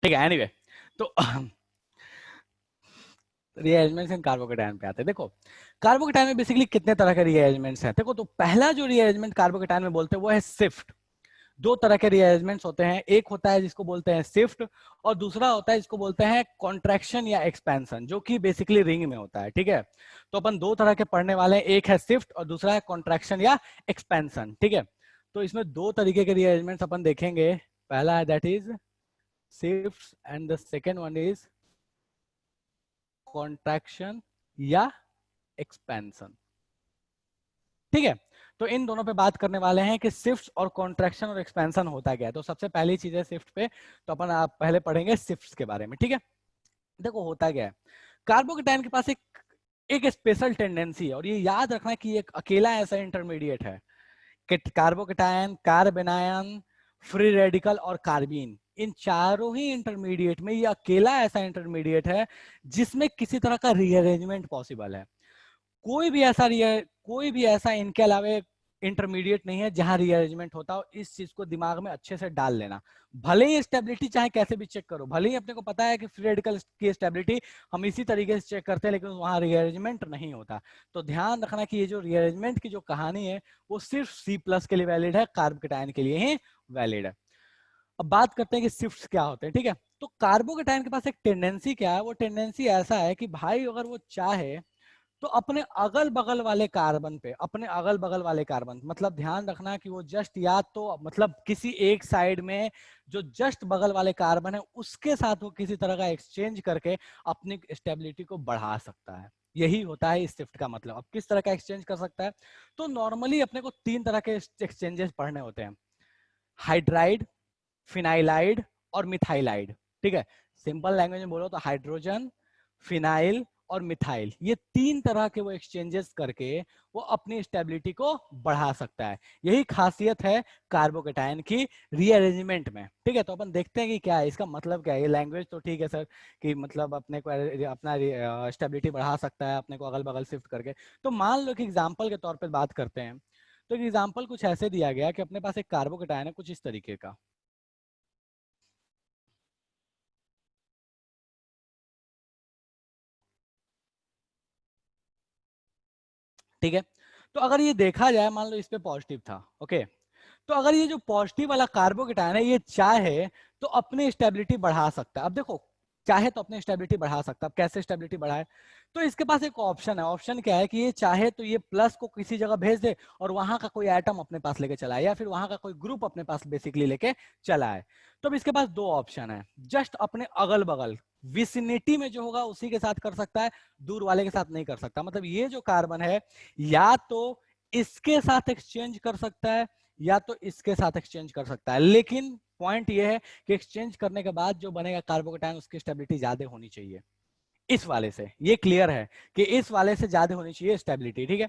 ठीक है। एनीवे तो रीअरेंजमेंट्स इन कार्बोकेटायन पे आते हैं। देखो कार्बोकेटायन में बेसिकली कितने तरह के रीअरेंजमेंट्स हैं। देखो तो पहला जो रीअरेंजमेंट कार्बोकेटायन में बोलते हैं वो है शिफ्ट। दो तरह के रीअरेंजमेंट्स होते हैं, एक होता है जिसको बोलते हैं शिफ्ट और दूसरा होता है जिसको बोलते हैं कॉन्ट्रैक्शन या एक्सपेंशन, जो कि बेसिकली रिंग में होता है। ठीक है, तो अपन दो तरह के पढ़ने वाले हैं, एक है शिफ्ट और दूसरा है कॉन्ट्रैक्शन या एक्सपेंशन। ठीक है, तो इसमें दो तरीके के रीअरेंजमेंट्स अपन देखेंगे। पहला है that is shift and the second one is contraction या एक्सपेंशन। ठीक है, तो इन दोनों पे बात करने वाले हैं कि शिफ्ट और कॉन्ट्रैक्शन और एक्सपेंशन होता क्या है। तो सबसे पहली चीज है शिफ्ट पे, तो अपन आप पहले पढ़ेंगे शिफ्ट के बारे में। ठीक है, देखो होता क्या है, कार्बोकेटायन के पास एक स्पेशल टेंडेंसी है, और ये याद रखना कि एक अकेला ऐसा इंटरमीडिएट है कि कार्बोकेटायन, कार्बेनायन, फ्री रेडिकल और कार्बीन, इन चारों ही इंटरमीडिएट में ये अकेला ऐसा इंटरमीडिएट है जिसमें किसी तरह का रीअरेंजमेंट पॉसिबल है। कोई भी ऐसा इनके अलावा इंटरमीडिएट नहीं है जहां रीअरेंजमेंट होता हो। इस चीज को दिमाग में अच्छे से डाल लेना। भले ही स्टेबिलिटी चाहे कैसे भी चेक करो, भले ही अपने को पता है कि फ्री रेडिकल की स्टेबिलिटी हम इसी तरीके से चेक करते हैं, लेकिन वहां रीअरेंजमेंट नहीं होता। तो ध्यान रखना कि ये जो रीअरेंजमेंट की जो कहानी है वो सिर्फ C+ के लिए वैलिड है, कार्बोकेटायन के लिए ही वैलिड है। अब बात करते हैं कि शिफ्ट्स क्या होते हैं। ठीक है, तो कार्बोकेटायन के पास एक टेंडेंसी क्या है, वो टेंडेंसी ऐसा है कि भाई अगर वो चाहे तो अपने अगल बगल वाले कार्बन पे, अपने अगल बगल वाले कार्बन, मतलब ध्यान रखना कि वो जस्ट या तो मतलब किसी एक साइड में जो जस्ट बगल वाले कार्बन है उसके साथ वो किसी तरह का एक्सचेंज करके अपनी स्टेबिलिटी को बढ़ा सकता है। यही होता है इस शिफ्ट का मतलब। अब किस तरह का एक्सचेंज कर सकता है, तो नॉर्मली अपने को तीन तरह के एक्सचेंजेस पढ़ने होते हैं, हाइड्राइड, फिनाइलाइड और मिथाइलाइड। ठीक है, सिंपल लैंग्वेज में बोलो तो हाइड्रोजन, फिनाइल और मिथाइल, ये तीन तरह के वो एक्सचेंजेस करके वो अपनी स्टेबिलिटी को बढ़ा सकता है। यही खासियत है कार्बोकेटायन की रीअरेंजमेंट में। ठीक है, तो अपन देखते हैं कि क्या है इसका मतलब, क्या है ये लैंग्वेज। तो ठीक है सर कि मतलब अपने को अपना स्टेबिलिटी बढ़ा सकता है अपने को अगल बगल शिफ्ट करके। तो मान लो कि एग्जाम्पल के तौर पर बात करते हैं, तो एक एग्जाम्पल कुछ ऐसे दिया गया कि अपने पास एक कार्बोकेटायन है कुछ इस तरीके का। ठीक है, तो अगर ये देखा जाए, मान लो इस पे पॉजिटिव था, ओके, तो अगर ये जो पॉजिटिव वाला कार्बोकेटायन है ये चाहे तो अपनी स्टेबिलिटी बढ़ा सकता है। अब देखो चाहे तो अपनी स्टेबिलिटी बढ़ा सकता है। अब कैसे स्टेबिलिटी बढ़ाए, तो इसके पास एक ऑप्शन है। ऑप्शन क्या है कि ये चाहे तो ये प्लस को किसी जगह भेज दे और वहां का कोई एटम अपने पास लेके चला आए, या फिर वहां का कोई ग्रुप अपने पास बेसिकली लेके चला आए। तो अब इसके पास दो ऑप्शन है, जस्ट अपने अगल बगल विसिनिटी में जो होगा उसी के साथ कर सकता है, दूर वाले के साथ नहीं कर सकता। मतलब ये जो कार्बन है या तो इसके साथ एक्सचेंज कर सकता है या तो इसके साथ एक्सचेंज कर सकता है, लेकिन पॉइंट ये है कि एक्सचेंज करने के बाद जो बनेगा कार्बोकेटायन उसकी स्टेबिलिटी ज्यादा होनी चाहिए इस वाले से। ये क्लियर है कि इस वाले से ज्यादा होनी चाहिए स्टेबिलिटी। ठीक है,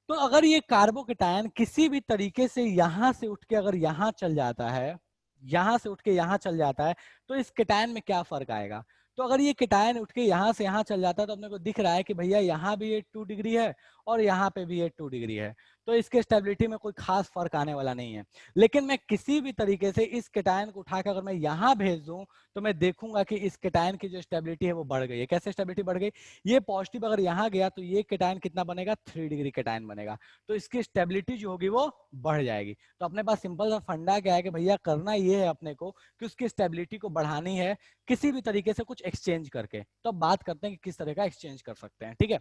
तो अगर ये कार्बोकेटायन किसी भी तरीके से यहां से उठ के अगर यहां चल जाता है, यहां से उठ के यहां चल जाता है, तो इस केटायन में क्या फर्क आएगा। तो अगर ये केटायन उठ के यहां से यहां चल जाता है तो अपने को दिख रहा है कि भैया यहां भी ये 2 डिग्री है और यहाँ पे भी ये 2 डिग्री है, तो इसके स्टेबिलिटी में कोई खास फर्क आने वाला नहीं है। लेकिन मैं किसी भी तरीके से इस केटायन को उठाकर अगर मैं यहाँ भेज दूं तो मैं देखूंगा कि इस केटायन की जो स्टेबिलिटी है वो बढ़ गई है। कैसे स्टेबिलिटी बढ़ गई, ये पॉजिटिव अगर यहाँ गया तो ये केटायन कितना बनेगा, 3 डिग्री केटायन बनेगा, तो इसकी स्टेबिलिटी जो होगी वो बढ़ जाएगी। तो अपने पास सिंपल सा फंडा क्या है कि भैया करना ये है अपने को कि उसकी स्टेबिलिटी को बढ़ानी है किसी भी तरीके से कुछ एक्सचेंज करके। तो अब बात करते हैं कि किस तरह का एक्सचेंज कर सकते हैं। ठीक है,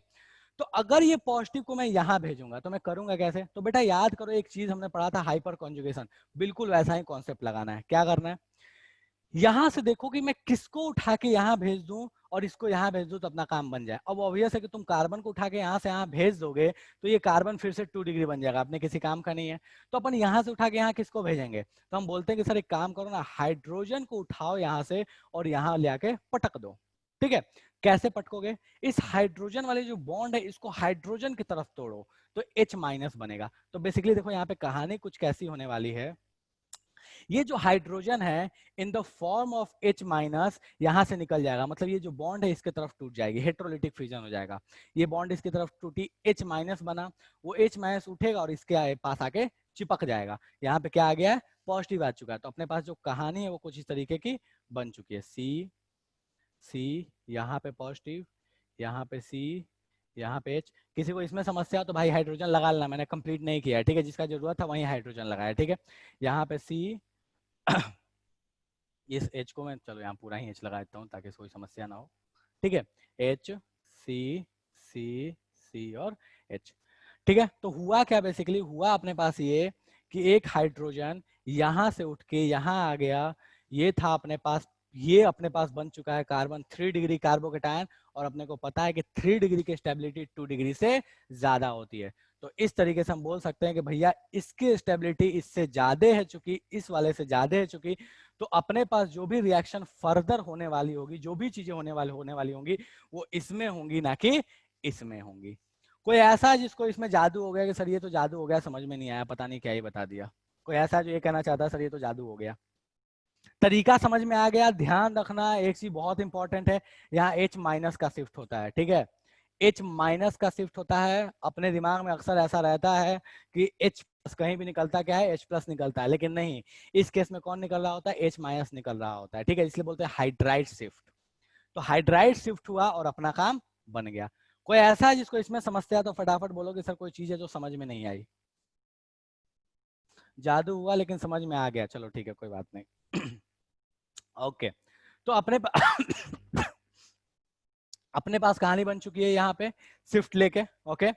तो अगर ये पॉजिटिव को मैं यहां भेजूंगा तो मैं करूंगा कैसे, तो बेटा याद करो एक चीज हमने पढ़ा था हाइपर कॉन्जुगेशन, बिल्कुल वैसा ही कॉन्सेप्ट लगाना है। क्या करना है, यहां से देखो कि मैं किसको उठा के यहां भेज दूं और इसको यहां भेज दूं तो अपना काम बन जाए। अब ऑब्वियस है कि तुम कार्बन को उठा के यहां से यहां भेज दोगे तो ये कार्बन फिर से 2 डिग्री बन जाएगा, अपने किसी काम का नहीं है। तो अपन यहां से उठा के यहां किसको भेजेंगे, तो हम बोलते हैं कि सर एक काम करो ना, हाइड्रोजन को उठाओ यहां से और यहां ले आके पटक दो। ठीक है, कैसे पटकोगे, इस हाइड्रोजन वाले जो बॉन्ड है इसको हाइड्रोजन की तरफ तोड़ो तो H- बनेगा। तो बेसिकली देखो यहाँ पे कहानी कुछ कैसी होने वाली है, ये जो हाइड्रोजन है in the form of H- यहां से निकल जाएगा, मतलब ये जो बॉन्ड है इसके तरफ टूट जाएगी, हेट्रोलिटिक फ्यूजन हो जाएगा। ये बॉन्ड इसकी तरफ टूटी, H- बना, वो H- उठेगा और इसके पास आके चिपक जाएगा। यहाँ पे क्या आ गया है, पॉजिटिव आ चुका है। तो अपने पास जो कहानी है वो कुछ इस तरीके की बन चुकी है। सी सी, यहाँ पे पॉजिटिव, यहाँ पे सी, यहाँ पे H। किसी को इसमें समस्या हो तो भाई हाइड्रोजन लगा लेना, मैंने कंप्लीट नहीं किया है, ठीक है। जिसका जरूरत था वहीं हाइड्रोजन लगाया, ठीक है। यहाँ पे सी इस H को मैं, चलो यहाँ पूरा ही H लगा देता हूँ ताकि कोई समस्या ना हो, ठीक है। H C C C और H, ठीक है। तो हुआ क्या, बेसिकली हुआ अपने पास ये कि एक हाइड्रोजन यहाँ से उठ के यहाँ आ गया, ये था अपने पास, ये अपने पास बन चुका है कार्बन 3 डिग्री कार्बोकेटायन, और अपने को पता है कि 3 डिग्री की स्टेबिलिटी 2 डिग्री से ज्यादा होती है। तो इस तरीके से हम बोल सकते हैं कि भैया इसकी स्टेबिलिटी इससे ज्यादा है, चूंकि इस वाले से ज्यादा है चूंकि, तो अपने पास जो भी रिएक्शन फर्दर होने वाली होगी, जो भी चीजें होने वाली होंगी, वो इसमें होंगी ना कि इसमें होंगी। कोई ऐसा जिसको इसमें जादू हो गया कि सर ये तो जादू हो गया, समझ में नहीं आया, पता नहीं क्या ही बता दिया? कोई ऐसा जो ये कहना चाहता है सर ये तो जादू हो गया? तरीका समझ में आ गया। ध्यान रखना एक चीज बहुत इंपॉर्टेंट है, यहाँ H माइनस का शिफ्ट होता है, ठीक है। H माइनस का शिफ्ट होता है। अपने दिमाग में अक्सर ऐसा रहता है कि H प्लस कहीं भी निकलता क्या है, H प्लस निकलता है, लेकिन नहीं, इस केस में कौन निकल रहा होता है, H माइनस निकल रहा होता है, ठीक है। इसलिए बोलते हैं हाइड्राइड शिफ्ट। तो हाइड्राइड शिफ्ट हुआ और अपना काम बन गया। कोई ऐसा है जिसको इसमें समस्या, तो फटाफट बोलो कि सर कोई चीज है जो समझ में नहीं आई। जादू हुआ लेकिन समझ में आ गया, चलो ठीक है, कोई बात नहीं। ओके, तो अपने पास कहानी बन चुकी है यहाँ पे शिफ्ट लेके। ओके,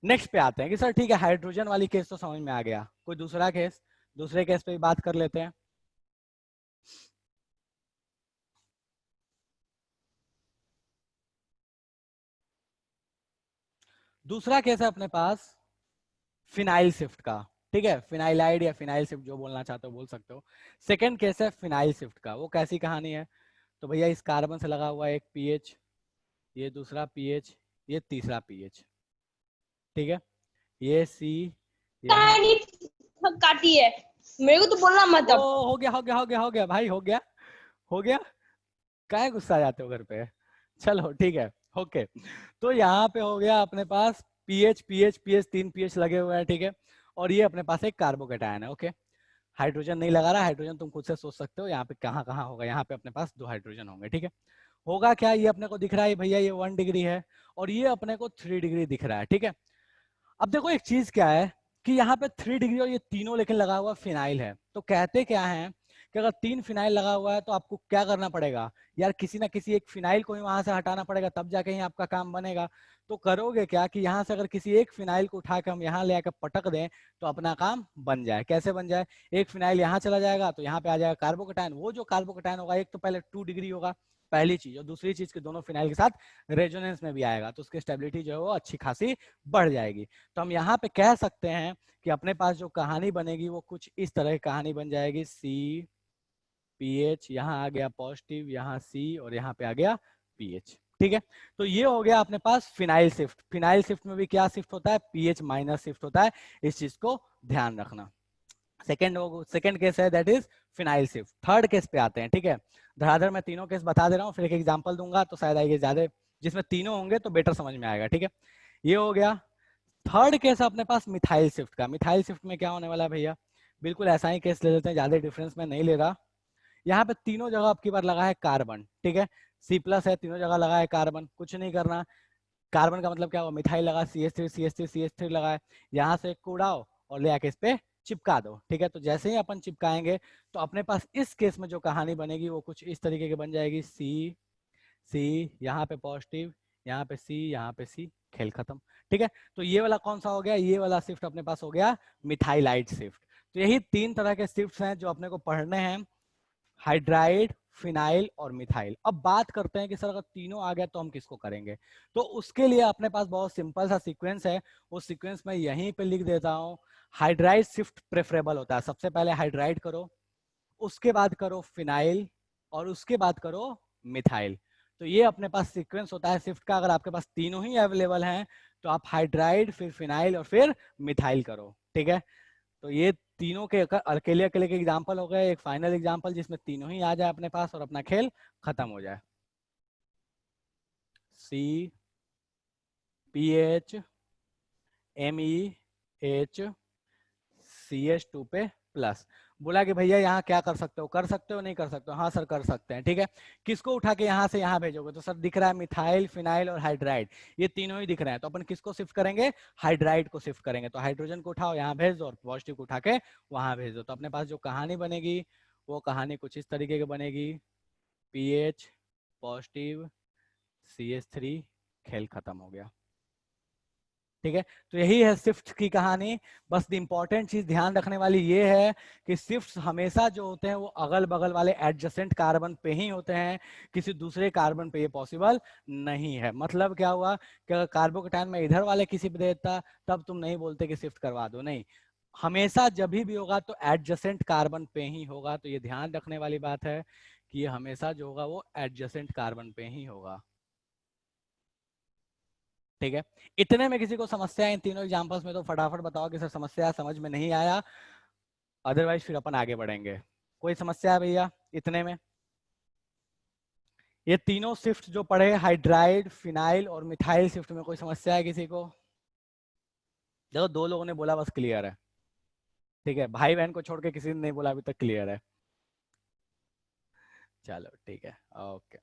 नेक्स्ट पे आते हैं कि सर ठीक है, हाइड्रोजन वाली केस तो समझ में आ गया, कोई दूसरा केस, दूसरे केस पे भी बात कर लेते हैं। दूसरा केस है अपने पास फिनाइल शिफ्ट का, ठीक है। फिनाइलाइड या फिनाइल शिफ्ट जो बोलना चाहते हो बोल सकते हो। सेकेंड केस है फिनाइल शिफ्ट का। वो कैसी कहानी है, तो भैया इस कार्बन से लगा हुआ एक पीएच, ये दूसरा पीएच, ये तीसरा पीएच, ठीक है। ये सी यहाँ, कहानी काटी है, मेरे को तो बोलना मत ओ अब। हो गया हो गया हो गया हो गया भाई, हो गया हो गया। काहे गुस्सा आ जाते हो घर पे? चलो ठीक है, ओके। तो यहाँ पे हो गया अपने पास पीएच पीएच पीएच, 3 पीएच लगे हुए हैं, ठीक है। और ये अपने पास एक कार्बोकेटायन है, ओके। हाइड्रोजन नहीं लगा रहा, हाइड्रोजन तुम खुद से सोच सकते हो यहाँ पे कहाँ कहाँ होगा, यहाँ पे अपने पास 2 हाइड्रोजन होंगे, ठीक है। होगा क्या, ये अपने को दिख रहा है भैया ये 1 डिग्री है, और ये अपने को 3 डिग्री दिख रहा है, ठीक है। अब देखो एक चीज क्या है कि यहाँ पे 3 डिग्री और ये तीनों लेकिन लगा हुआ फिनाइल है, तो कहते क्या है कि अगर 3 फिनाइल लगा हुआ है तो आपको क्या करना पड़ेगा यार, किसी ना किसी एक फिनाइल को ही वहां से हटाना पड़ेगा, तब जाके ही आपका काम बनेगा। तो करोगे क्या कि यहाँ से अगर किसी एक फिनाइल को उठा के हम यहाँ ले आकर पटक दें तो अपना काम बन जाए। कैसे बन जाए, एक फिनाइल यहाँ चला जाएगा तो यहाँ पे आ जाएगा कार्बोकेटायन, वो जो कार्बोकेटायन होगा एक तो पहले 2 डिग्री होगा, पहली चीज, और दूसरी चीज के दोनों फिनाइल के साथ रेजोनेंस में भी आएगा, तो उसकी स्टेबिलिटी जो है वो अच्छी खासी बढ़ जाएगी। तो हम यहाँ पे कह सकते हैं कि अपने पास जो कहानी बनेगी वो कुछ इस तरह की कहानी बन जाएगी। सी पीएच, यहाँ आ गया पॉजिटिव, यहाँ सी, और यहाँ पे आ गया पीएच, ठीक है। तो ये हो गया अपने पास फिनाइल शिफ्ट। फिनाइल शिफ्ट में भी क्या शिफ्ट होता है, पीएच माइनस शिफ्ट होता है, इस चीज को ध्यान रखना। सेकेंड केस है that is phenyl shift. Third case पे आते हैं, ठीक है। धराधर मैं तीनों केस बता दे रहा हूँ, फिर एक एग्जाम्पल दूंगा तो शायद आएगी ज्यादा, जिसमें तीनों होंगे तो बेटर समझ में आएगा, ठीक है। ये हो गया थर्ड केस अपने पास मिथाइल शिफ्ट का। मिथाइल शिफ्ट में क्या होने वाला है भैया, बिल्कुल ऐसा ही केस ले लेते हैं, ज्यादा डिफरेंस में नहीं ले रहा। यहाँ पे तीनों जगह आपकी बार लगा है कार्बन, ठीक है। सी प्लस है, तीनों जगह लगा है कार्बन, कुछ नहीं करना। कार्बन का मतलब क्या हुआ, मिथाइल लगा, CH3 लगा है, यहाँ से एक को उड़ाओ और ले आके इस पे चिपका दो, ठीक है। तो जैसे ही अपन चिपकाएंगे तो अपने पास इस केस में जो कहानी बनेगी वो कुछ इस तरीके की बन जाएगी। सी सी, यहाँ पे पॉजिटिव, यहाँ पे सी, यहाँ पे सी, खेल खत्म, ठीक है। तो ये वाला कौन सा हो गया, ये वाला शिफ्ट अपने पास हो गया मिथाइलाइड शिफ्ट। तो यही 3 तरह के शिफ्ट हैं जो अपने को पढ़ने हैं, हाइड्राइड, फिनाइल और मिथाइल। अब बात करते हैं कि सर अगर तीनों आ गया तो हम किसको करेंगे, तो उसके लिए अपने पास बहुत सिंपल सा सीक्वेंस है, वो सीक्वेंस मैं यहीं पे लिख देता हूँ। हाइड्राइड शिफ्ट प्रेफरेबल होता है, सबसे पहले हाइड्राइड करो, उसके बाद करो फिनाइल, और उसके बाद करो मिथाइल। तो ये अपने पास सीक्वेंस होता है शिफ्ट का। अगर आपके पास तीनों ही अवेलेबल हैं तो आप हाइड्राइड, फिर फिनाइल और फिर मिथाइल करो, ठीक है। तो ये तीनों के अकेले अकेले के एग्जाम्पल हो गए, एक फाइनल एग्जाम्पल जिसमें तीनों ही आ जाए अपने पास और अपना खेल खत्म हो जाए। सी पीएच MEH CH2 पे प्लस, बोला कि भैया यहाँ क्या कर सकते हो, कर सकते हो नहीं कर सकते हो, हाँ सर कर सकते हैं, ठीक है। किसको उठा के यहाँ से यहाँ भेजोगे, तो सर दिख रहा है मिथाइल, फिनाइल और हाइड्राइड, ये तीनों ही दिख रहे हैं, तो अपन किसको शिफ्ट करेंगे, हाइड्राइड को शिफ्ट करेंगे। तो हाइड्रोजन को उठाओ यहाँ भेज दो और पॉजिटिव को उठा के वहां भेज दो। तो अपने पास जो कहानी बनेगी वो कहानी कुछ इस तरीके की बनेगी, पीएच पॉजिटिव CH3, खेल खत्म हो गया, ठीक है। तो यही है शिफ्ट की कहानी। बस इंपॉर्टेंट चीज ध्यान रखने वाली ये है कि शिफ्ट हमेशा जो होते हैं वो अगल बगल वाले एडजेसेंट कार्बन पे ही होते हैं, किसी दूसरे कार्बन पे ये पॉसिबल नहीं है। मतलब क्या हुआ कि अगर कार्बोकेटाइन में इधर वाले किसी पे देता तब तुम नहीं बोलते कि शिफ्ट करवा दो, नहीं, हमेशा जब भी होगा तो एडजेसेंट कार्बन पे ही होगा। तो ये ध्यान रखने वाली बात है कि ये हमेशा जो होगा वो एडजेसेंट कार्बन पे ही होगा, ठीक है। इतने में किसी को समस्या है इन तीनों एग्जांपल्स में, तो फटाफट बताओ कि सर समस्या समझ में नहीं आया, अदरवाइज फिर अपन आगे बढ़ेंगे। कोई समस्या है भैया इतने में? ये तीनों शिफ्ट जो पढ़े, हाइड्राइड, फिनाइल और मिथाइल शिफ्ट में कोई समस्या है किसी को? देखो दो लोगों ने बोला, बस क्लियर है, ठीक है, भाई बहन को छोड़ के किसी ने नहीं बोला अभी तक, क्लियर है। चलो ठीक है, ओके।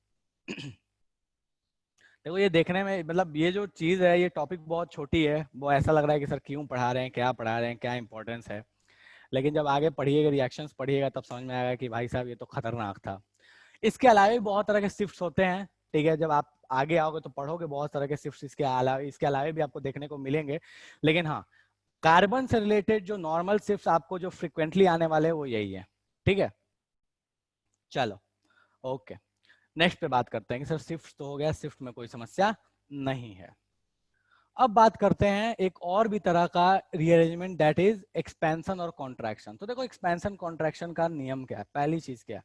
देखो ये देखने में, मतलब ये जो चीज है, ये टॉपिक बहुत छोटी है, वो ऐसा लग रहा है कि सर क्यों पढ़ा रहे हैं, क्या पढ़ा रहे हैं, क्या इंपॉर्टेंस है, लेकिन जब आगे पढ़िएगा, रिएक्शंस पढ़िएगा, तब समझ में आएगा कि भाई साहब ये तो खतरनाक था। इसके अलावा भी बहुत तरह के शिफ्ट्स होते हैं, ठीक है, जब आप आगे आओगे तो पढ़ोगे बहुत तरह के शिफ्ट्स इसके अलावा भी आपको देखने को मिलेंगे। लेकिन हाँ, कार्बन से रिलेटेड जो नॉर्मल शिफ्ट्स आपको जो फ्रिक्वेंटली आने वाले हैं वो यही है, ठीक है। चलो ओके, नेक्स्ट पे बात करते हैं कि सर शिफ्ट तो हो गया, शिफ्ट में कोई समस्या नहीं है। अब बात करते हैं एक और भी तरह का रीअरेंजमेंट, दैट इज एक्सपेंशन और कॉन्ट्रैक्शन। तो देखो एक्सपेंशन कॉन्ट्रैक्शन का नियम क्या है, पहली चीज क्या है,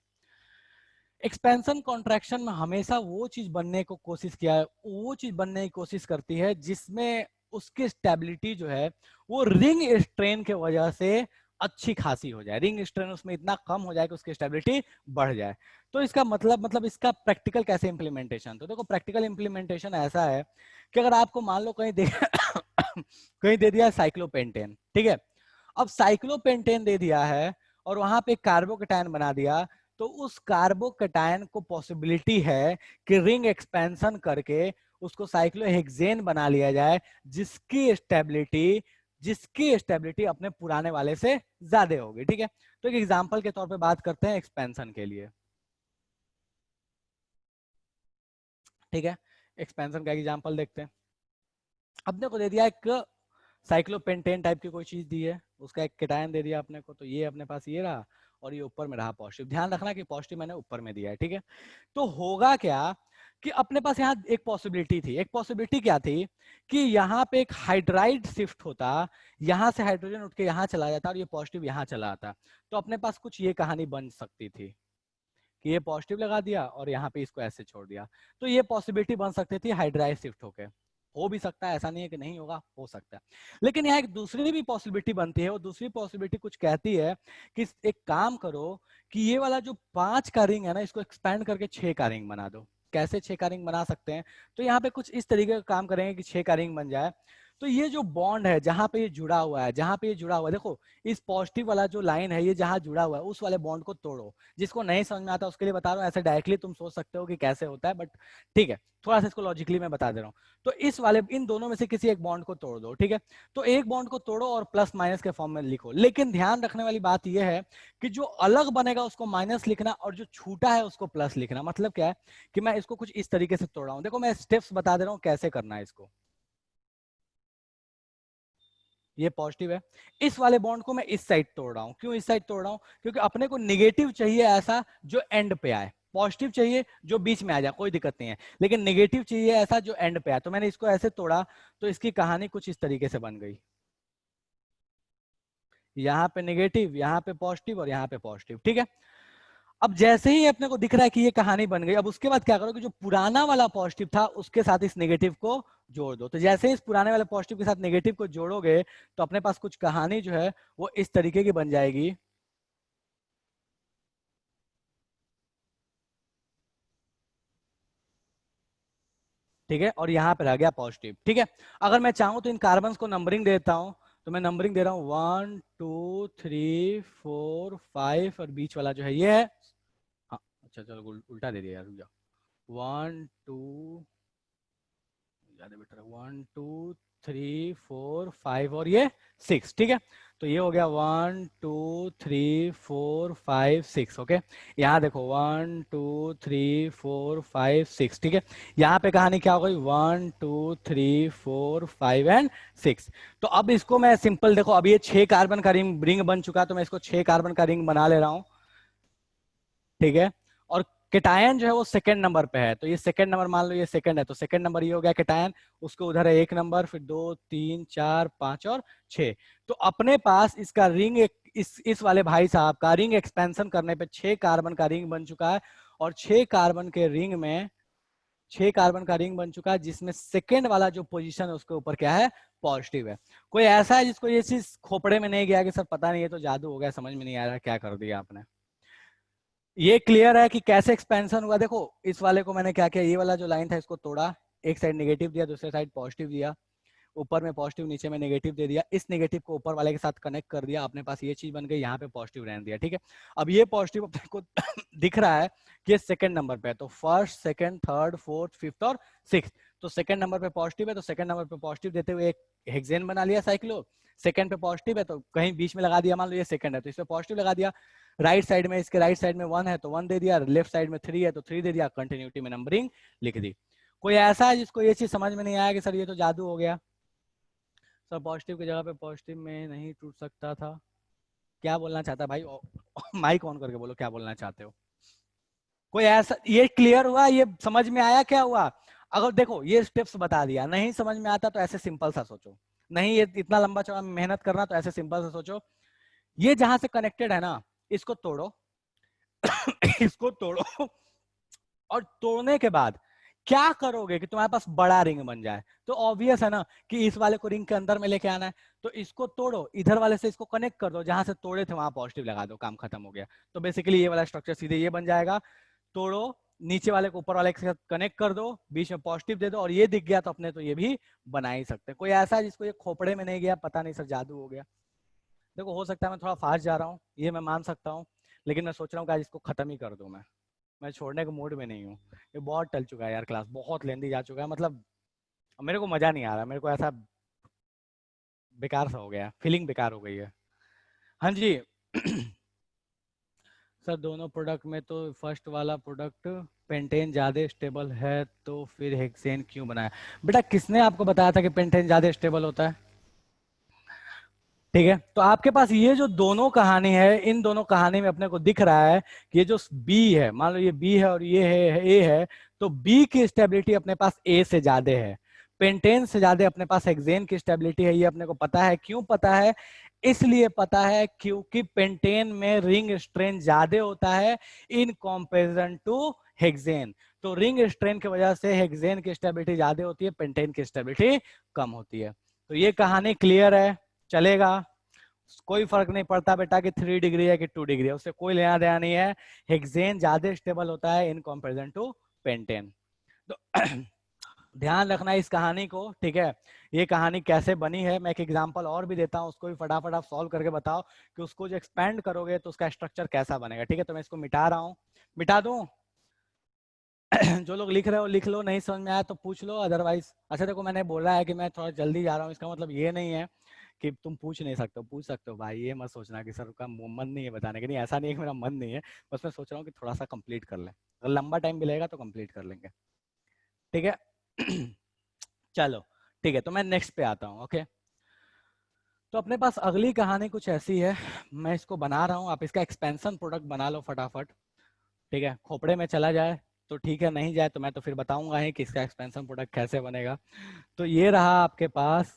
एक्सपेंशन कॉन्ट्रैक्शन में हमेशा वो चीज बनने को कोशिश किया है, वो चीज बनने की कोशिश करती है जिसमें उसकी स्टेबिलिटी जो है वो रिंग स्ट्रेन के वजह से अच्छी खासी हो जाए, रिंग स्ट्रेन उसमें इतना कम हो जाए कि उसकी स्टेबिलिटी बढ़ जाए। तो इसका मतलब इसका प्रैक्टिकल कैसे इंप्लीमेंटेशन, तो देखो प्रैक्टिकल इंप्लीमेंटेशन ऐसा है कि अगर आपको मान लो कहीं दे कहीं दे दिया साइक्लोपेंटेन, ठीक है, अब साइक्लोपेंटेन दे दिया है और वहां पे कार्बोकेटायन बना दिया, तो उस कार्बोकेटायन को पॉसिबिलिटी है कि रिंग एक्सपेंशन करके उसको साइक्लोहेक्सेन बना लिया जाए, जिसकी स्टेबिलिटी अपने पुराने वाले से ज्यादा होगी, ठीक है। तो एक एग्जांपल के तौर पे बात करते हैं एक्सपेंशन के लिए, ठीक है, एक्सपेंशन का एग्जांपल देखते हैं। अपने को दे दिया एक साइक्लोपेंटेन टाइप की कोई चीज दी है, उसका एक केटायन दे दिया अपने को, तो ये अपने पास ये रहा और ये ऊपर में रहा पॉजिटिव, ध्यान रखना कि पॉजिटिव मैंने ऊपर में दिया है, ठीक है। तो होगा क्या कि अपने पास यहाँ एक पॉसिबिलिटी थी, एक पॉसिबिलिटी क्या थी कि यहाँ पे एक हाइड्राइड शिफ्ट होता, यहाँ से हाइड्रोजन उठ के यहाँ चला जाता और ये पॉजिटिव यहाँ चला आता, तो अपने पास कुछ ये कहानी बन सकती थी कि ये पॉजिटिव लगा दिया और यहाँ पे इसको ऐसे छोड़ दिया। तो ये पॉसिबिलिटी बन सकती थी हाइड्राइड शिफ्ट होके, हो भी सकता है, ऐसा नहीं है कि नहीं होगा, हो सकता है। लेकिन यहाँ एक दूसरी भी पॉसिबिलिटी बनती है, वो दूसरी पॉसिबिलिटी कुछ कहती है कि एक काम करो कि ये वाला जो 5 का रिंग है ना, इसको एक्सपैंड करके 6 का रिंग बना दो। कैसे 6 का रिंग बना सकते हैं, तो यहाँ पे कुछ इस तरीके का काम करेंगे कि 6 का रिंग बन जाए। तो ये जो बॉन्ड है जहां पे ये जुड़ा हुआ है, जहां पे ये जुड़ा हुआ है, देखो इस पॉजिटिव वाला जो लाइन है ये जहां जुड़ा हुआ है उस वाले बॉन्ड को तोड़ो। जिसको नहीं समझ में आता उसके लिए बता रहा हूँ, ऐसे डायरेक्टली तुम सोच सकते हो कि कैसे होता है, बट ठीक है, थोड़ा सा इसको लॉजिकली मैं बता दे रहा हूँ। तो इस वाले इन दोनों में से किसी एक बॉन्ड को तोड़ दो, ठीक है। तो एक बॉन्ड को तोड़ो और प्लस माइनस के फॉर्म में लिखो, लेकिन ध्यान रखने वाली बात यह है कि जो अलग बनेगा उसको माइनस लिखना और जो छूटा है उसको प्लस लिखना। मतलब क्या है कि मैं इसको कुछ इस तरीके से तोड़ रहा हूं, देखो मैं स्टेप्स बता दे रहा हूं कैसे करना है इसको। ये पॉजिटिव है, इस वाले बॉन्ड को मैं इस साइड तोड़ रहा हूं, क्यों इस साइड तोड़ रहा हूं, क्योंकि अपने को निगेटिव चाहिए ऐसा जो एंड पे आए, पॉजिटिव चाहिए जो बीच में आ जाए, कोई दिक्कत नहीं है, लेकिन नेगेटिव चाहिए ऐसा जो एंड पे आए। तो मैंने इसको ऐसे तोड़ा, तो इसकी कहानी कुछ इस तरीके से बन गई, यहाँ पे नेगेटिव, यहाँ पे पॉजिटिव और यहाँ पे पॉजिटिव, ठीक है। अब जैसे ही अपने को दिख रहा है कि ये कहानी बन गई, अब उसके बाद क्या करो कि जो पुराना वाला पॉजिटिव था उसके साथ इस नेगेटिव को जोड़ दो। तो जैसे ही इस पुराने वाले पॉजिटिव के साथ नेगेटिव को जोड़ोगे तो अपने पास कुछ कहानी जो है वो इस तरीके की बन जाएगी, ठीक है, और यहाँ पे रह गया पॉजिटिव, ठीक है। अगर मैं चाहूं तो इन कार्बन को नंबरिंग देता हूं, तो मैं नंबरिंग दे रहा हूँ 1 2 3 4 5 और बीच वाला जो है ये है, हाँ अच्छा चलो उल्टा दे दिया यार, रुक जाओ। 1 2 ज्यादा बेटर है, 1 2 3 4 5 और ये 6, ठीक है। तो ये हो गया 1 2 3 4 5 6, ओके। यहाँ देखो 1 2 3 4 5 6, ठीक है। यहाँ पे कहानी क्या हो गई, 1 2 3 4 5 एंड 6। तो अब इसको मैं सिंपल देखो, अब ये 6 कार्बन का रिंग बन चुका, तो मैं इसको 6 कार्बन का रिंग बना ले रहा हूँ, ठीक है। और केटायन जो है वो सेकंड नंबर पे है, तो ये सेकंड नंबर मान लो, ये सेकंड है, तो सेकंड नंबर ये हो गया केटायन। उसके उधर है 1 नंबर, फिर 2 3 4 5 और 6। तो अपने पास इसका रिंग इस वाले भाई साहब का रिंग एक्सपेंशन करने पे 6 कार्बन का रिंग बन चुका है। और 6 कार्बन के रिंग में 6 कार्बन का रिंग बन चुका है, जिसमें सेकेंड वाला जो पोजीशन है उसके ऊपर क्या है, पॉजिटिव है। कोई ऐसा है जिसको ये चीज खोपड़े में नहीं गया कि सर पता नहीं, ये तो जादू हो गया, समझ में नहीं आ रहा क्या कर दिया आपने। ये क्लियर है कि कैसे एक्सपेंशन हुआ। देखो इस वाले को मैंने क्या किया, ये वाला जो लाइन था इसको तोड़ा, एक साइड नेगेटिव दिया, दूसरे साइड पॉजिटिव दिया, ऊपर में पॉजिटिव नीचे में नेगेटिव दे दिया, इस नेगेटिव को ऊपर वाले के साथ कनेक्ट कर दिया, अपने पास ये चीज बन गई, यहाँ पे पॉजिटिव रहने दिया, ठीक है। अब ये पॉजिटिव अपने को दिख रहा है कि सेकंड नंबर पे है, तो first second third fourth fifth और सिक्स। तो सेकंड नंबर पे पॉजिटिव है, तो सेकंड नंबर पे पॉजिटिव देते हुए एक हेक्सेन बना लिया साइक्लो। सेकंड पे पॉजिटिव है तो कहीं बीच में लगा दिया, मान लो ये सेकंड है तो इसमें पॉजिटिव लगा दिया। राइट साइड में, इसके राइट साइड में 1 है तो 1 दे दिया, लेफ्ट साइड में 3 है तो 3 दे दिया, कंटिन्यूटी में नंबरिंग लिख दी। कोई ऐसा है जिसको ये चीज समझ में नहीं आया कि सर ये तो जादू हो गया, सर पॉजिटिव की जगह पे पॉजिटिव में नहीं टूट सकता था, क्या बोलना चाहता है भाई? माइक ऑन करके बोलो क्या बोलना चाहते हो। कोई ऐसा, ये क्लियर हुआ, ये समझ में आया क्या हुआ? अगर देखो ये स्टेप्स बता दिया, नहीं समझ में आता तो ऐसे सिंपल सा सोचो, नहीं ये इतना लंबा चौड़ा मेहनत करना तो ऐसे सिंपल सा सोचो। ये जहां से कनेक्टेड है ना, इसको तोड़ो इसको तोड़ो, और तोड़ने के बाद क्या करोगे कि तुम्हारे पास बड़ा रिंग बन जाए। तो ऑब्वियस है ना कि इस वाले को रिंग के अंदर में लेके आना है, तो इसको तोड़ो, इधर वाले से इसको कनेक्ट कर दो, जहां से तोड़े थे वहां पॉजिटिव लगा दो, काम खत्म हो गया। तो बेसिकली ये वाला स्ट्रक्चर सीधे ये बन जाएगा, तोड़ो, नीचे वाले को ऊपर वाले के साथ कनेक्ट कर दो, बीच में पॉजिटिव दे दो, और ये दिख गया तो अपने तो ये भी बना ही सकते हैं। कोई ऐसा है जिसको ये खोपड़े में नहीं गया, पता नहीं सर जादू हो गया। देखो हो सकता है मैं थोड़ा फास्ट जा रहा हूँ, ये मैं मान सकता हूँ, लेकिन मैं सोच रहा हूँ कि आज इसको खत्म ही कर दूं मैं छोड़ने के मूड में नहीं हूँ। ये बहुत टल चुका है यार, क्लास बहुत लेंदी जा चुका है, मतलब मेरे को मजा नहीं आ रहा, मेरे को ऐसा बेकार सा हो गया, फीलिंग बेकार हो गई है। हाँ जी सर दोनों प्रोडक्ट में तो फर्स्ट वाला प्रोडक्ट पेंटेन ज्यादा स्टेबल है, तो फिर हेक्सेन क्यों बनाया? बेटा किसने आपको बताया था कि पेंटेन ज्यादा स्टेबल होता है? ठीक है, तो आपके पास ये जो दोनों कहानी है, इन दोनों कहानी में अपने को दिख रहा है कि ये जो बी है, मान लो ये बी है और ये है ए है, तो बी की स्टेबिलिटी अपने पास ए से ज्यादा है, पेंटेन से ज्यादा अपने पास हेक्सेन की स्टेबिलिटी है। ये अपने को पता है, क्यों पता है? इसलिए पता है क्योंकि पेंटेन में रिंग स्ट्रेन ज्यादा होता है इन कंपैरिजन टू हेक्सेन। तो रिंग स्ट्रेन की वजह से हेक्सेन की स्टेबिलिटी ज्यादा होती है, पेंटेन की स्टेबिलिटी कम होती है। तो ये कहानी क्लियर है, चलेगा, कोई फर्क नहीं पड़ता बेटा कि 3 डिग्री है कि 2 डिग्री है, उससे कोई लेना देना नहीं है। हेक्सेन ज्यादा स्टेबल होता है इन कंपैरिजन टू पेंटेन। तो ध्यान रखना इस कहानी को, ठीक है। ये कहानी कैसे बनी है मैं एक एग्जांपल और भी देता हूँ, उसको भी फटाफट आप सॉल्व करके बताओ कि उसको जो एक्सपेंड करोगे तो उसका स्ट्रक्चर कैसा बनेगा, ठीक है। तो मैं इसको मिटा रहा हूँ, मिटा दूं? जो लोग लिख रहे हो लिख लो, नहीं समझ में आया तो पूछ लो, अदरवाइज अच्छा देखो मैंने बोला है कि मैं थोड़ा जल्दी जा रहा हूँ, इसका मतलब ये नहीं है कि तुम पूछ नहीं सकते हो, पूछ सकते हो भाई, ये मत सोचना कि सर का मन नहीं है बताने के, नहीं ऐसा नहीं है कि मेरा मन नहीं है, बस मैं सोच रहा हूँ कि थोड़ा सा कंप्लीट कर लें, अगर लंबा टाइम भी लगेगा तो कंप्लीट कर लेंगे, ठीक है। चलो ठीक है, तो मैं नेक्स्ट पे आता हूँ, ओके। तो अपने पास अगली कहानी कुछ ऐसी है, मैं इसको बना रहा हूँ, आप इसका एक्सपेंशन प्रोडक्ट बना लो फटाफट, ठीक है। खोपड़े में चला जाए तो ठीक है, नहीं जाए तो मैं तो फिर बताऊंगा ही कि इसका एक्सपेंशन प्रोडक्ट कैसे बनेगा। तो ये रहा आपके पास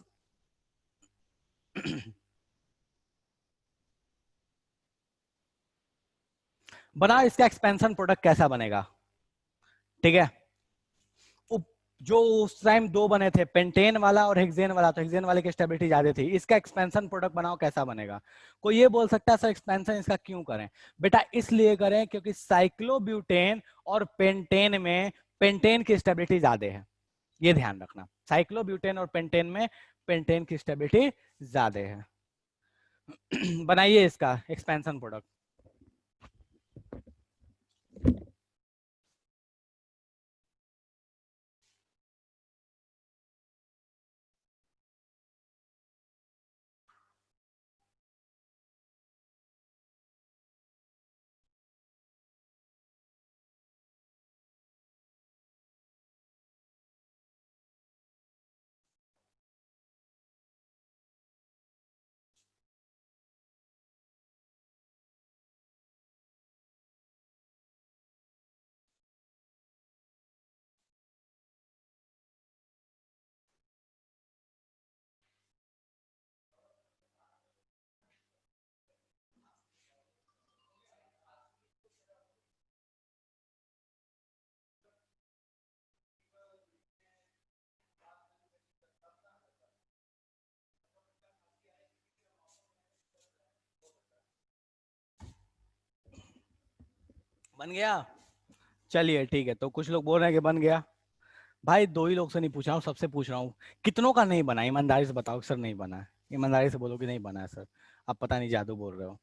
बना, इसका एक्सपेंशन प्रोडक्ट कैसा बनेगा, ठीक है। जो उस टाइम दो बने थे, पेंटेन वाला और हेक्सेन वाला, तो हेक्सेन वाले की स्टेबिलिटी ज्यादा थी, इसका एक्सपेंशन प्रोडक्ट बनाओ कैसा बनेगा। कोई ये बोल सकता है सर एक्सपेंशन इसका क्यों करें? बेटा इसलिए करें क्योंकि साइक्लोब्यूटेन और पेंटेन में पेंटेन की स्टेबिलिटी ज्यादा है, ये ध्यान रखना। साइक्लोब्यूटेन और पेंटेन में पेंटेन की स्टेबिलिटी ज्यादा है। बनाइए इसका एक्सपेंशन प्रोडक्ट। बन गया? चलिए ठीक है, तो कुछ लोग बोल रहे हैं कि बन गया। भाई 2 ही लोग से नहीं पूछ रहा हूँ, सबसे पूछ रहा हूँ। कितनों का नहीं बना? ईमानदारी से बताओ सर नहीं बना है। ईमानदारी से बोलो कि नहीं बना है सर। आप पता नहीं जादू बोल रहे हो।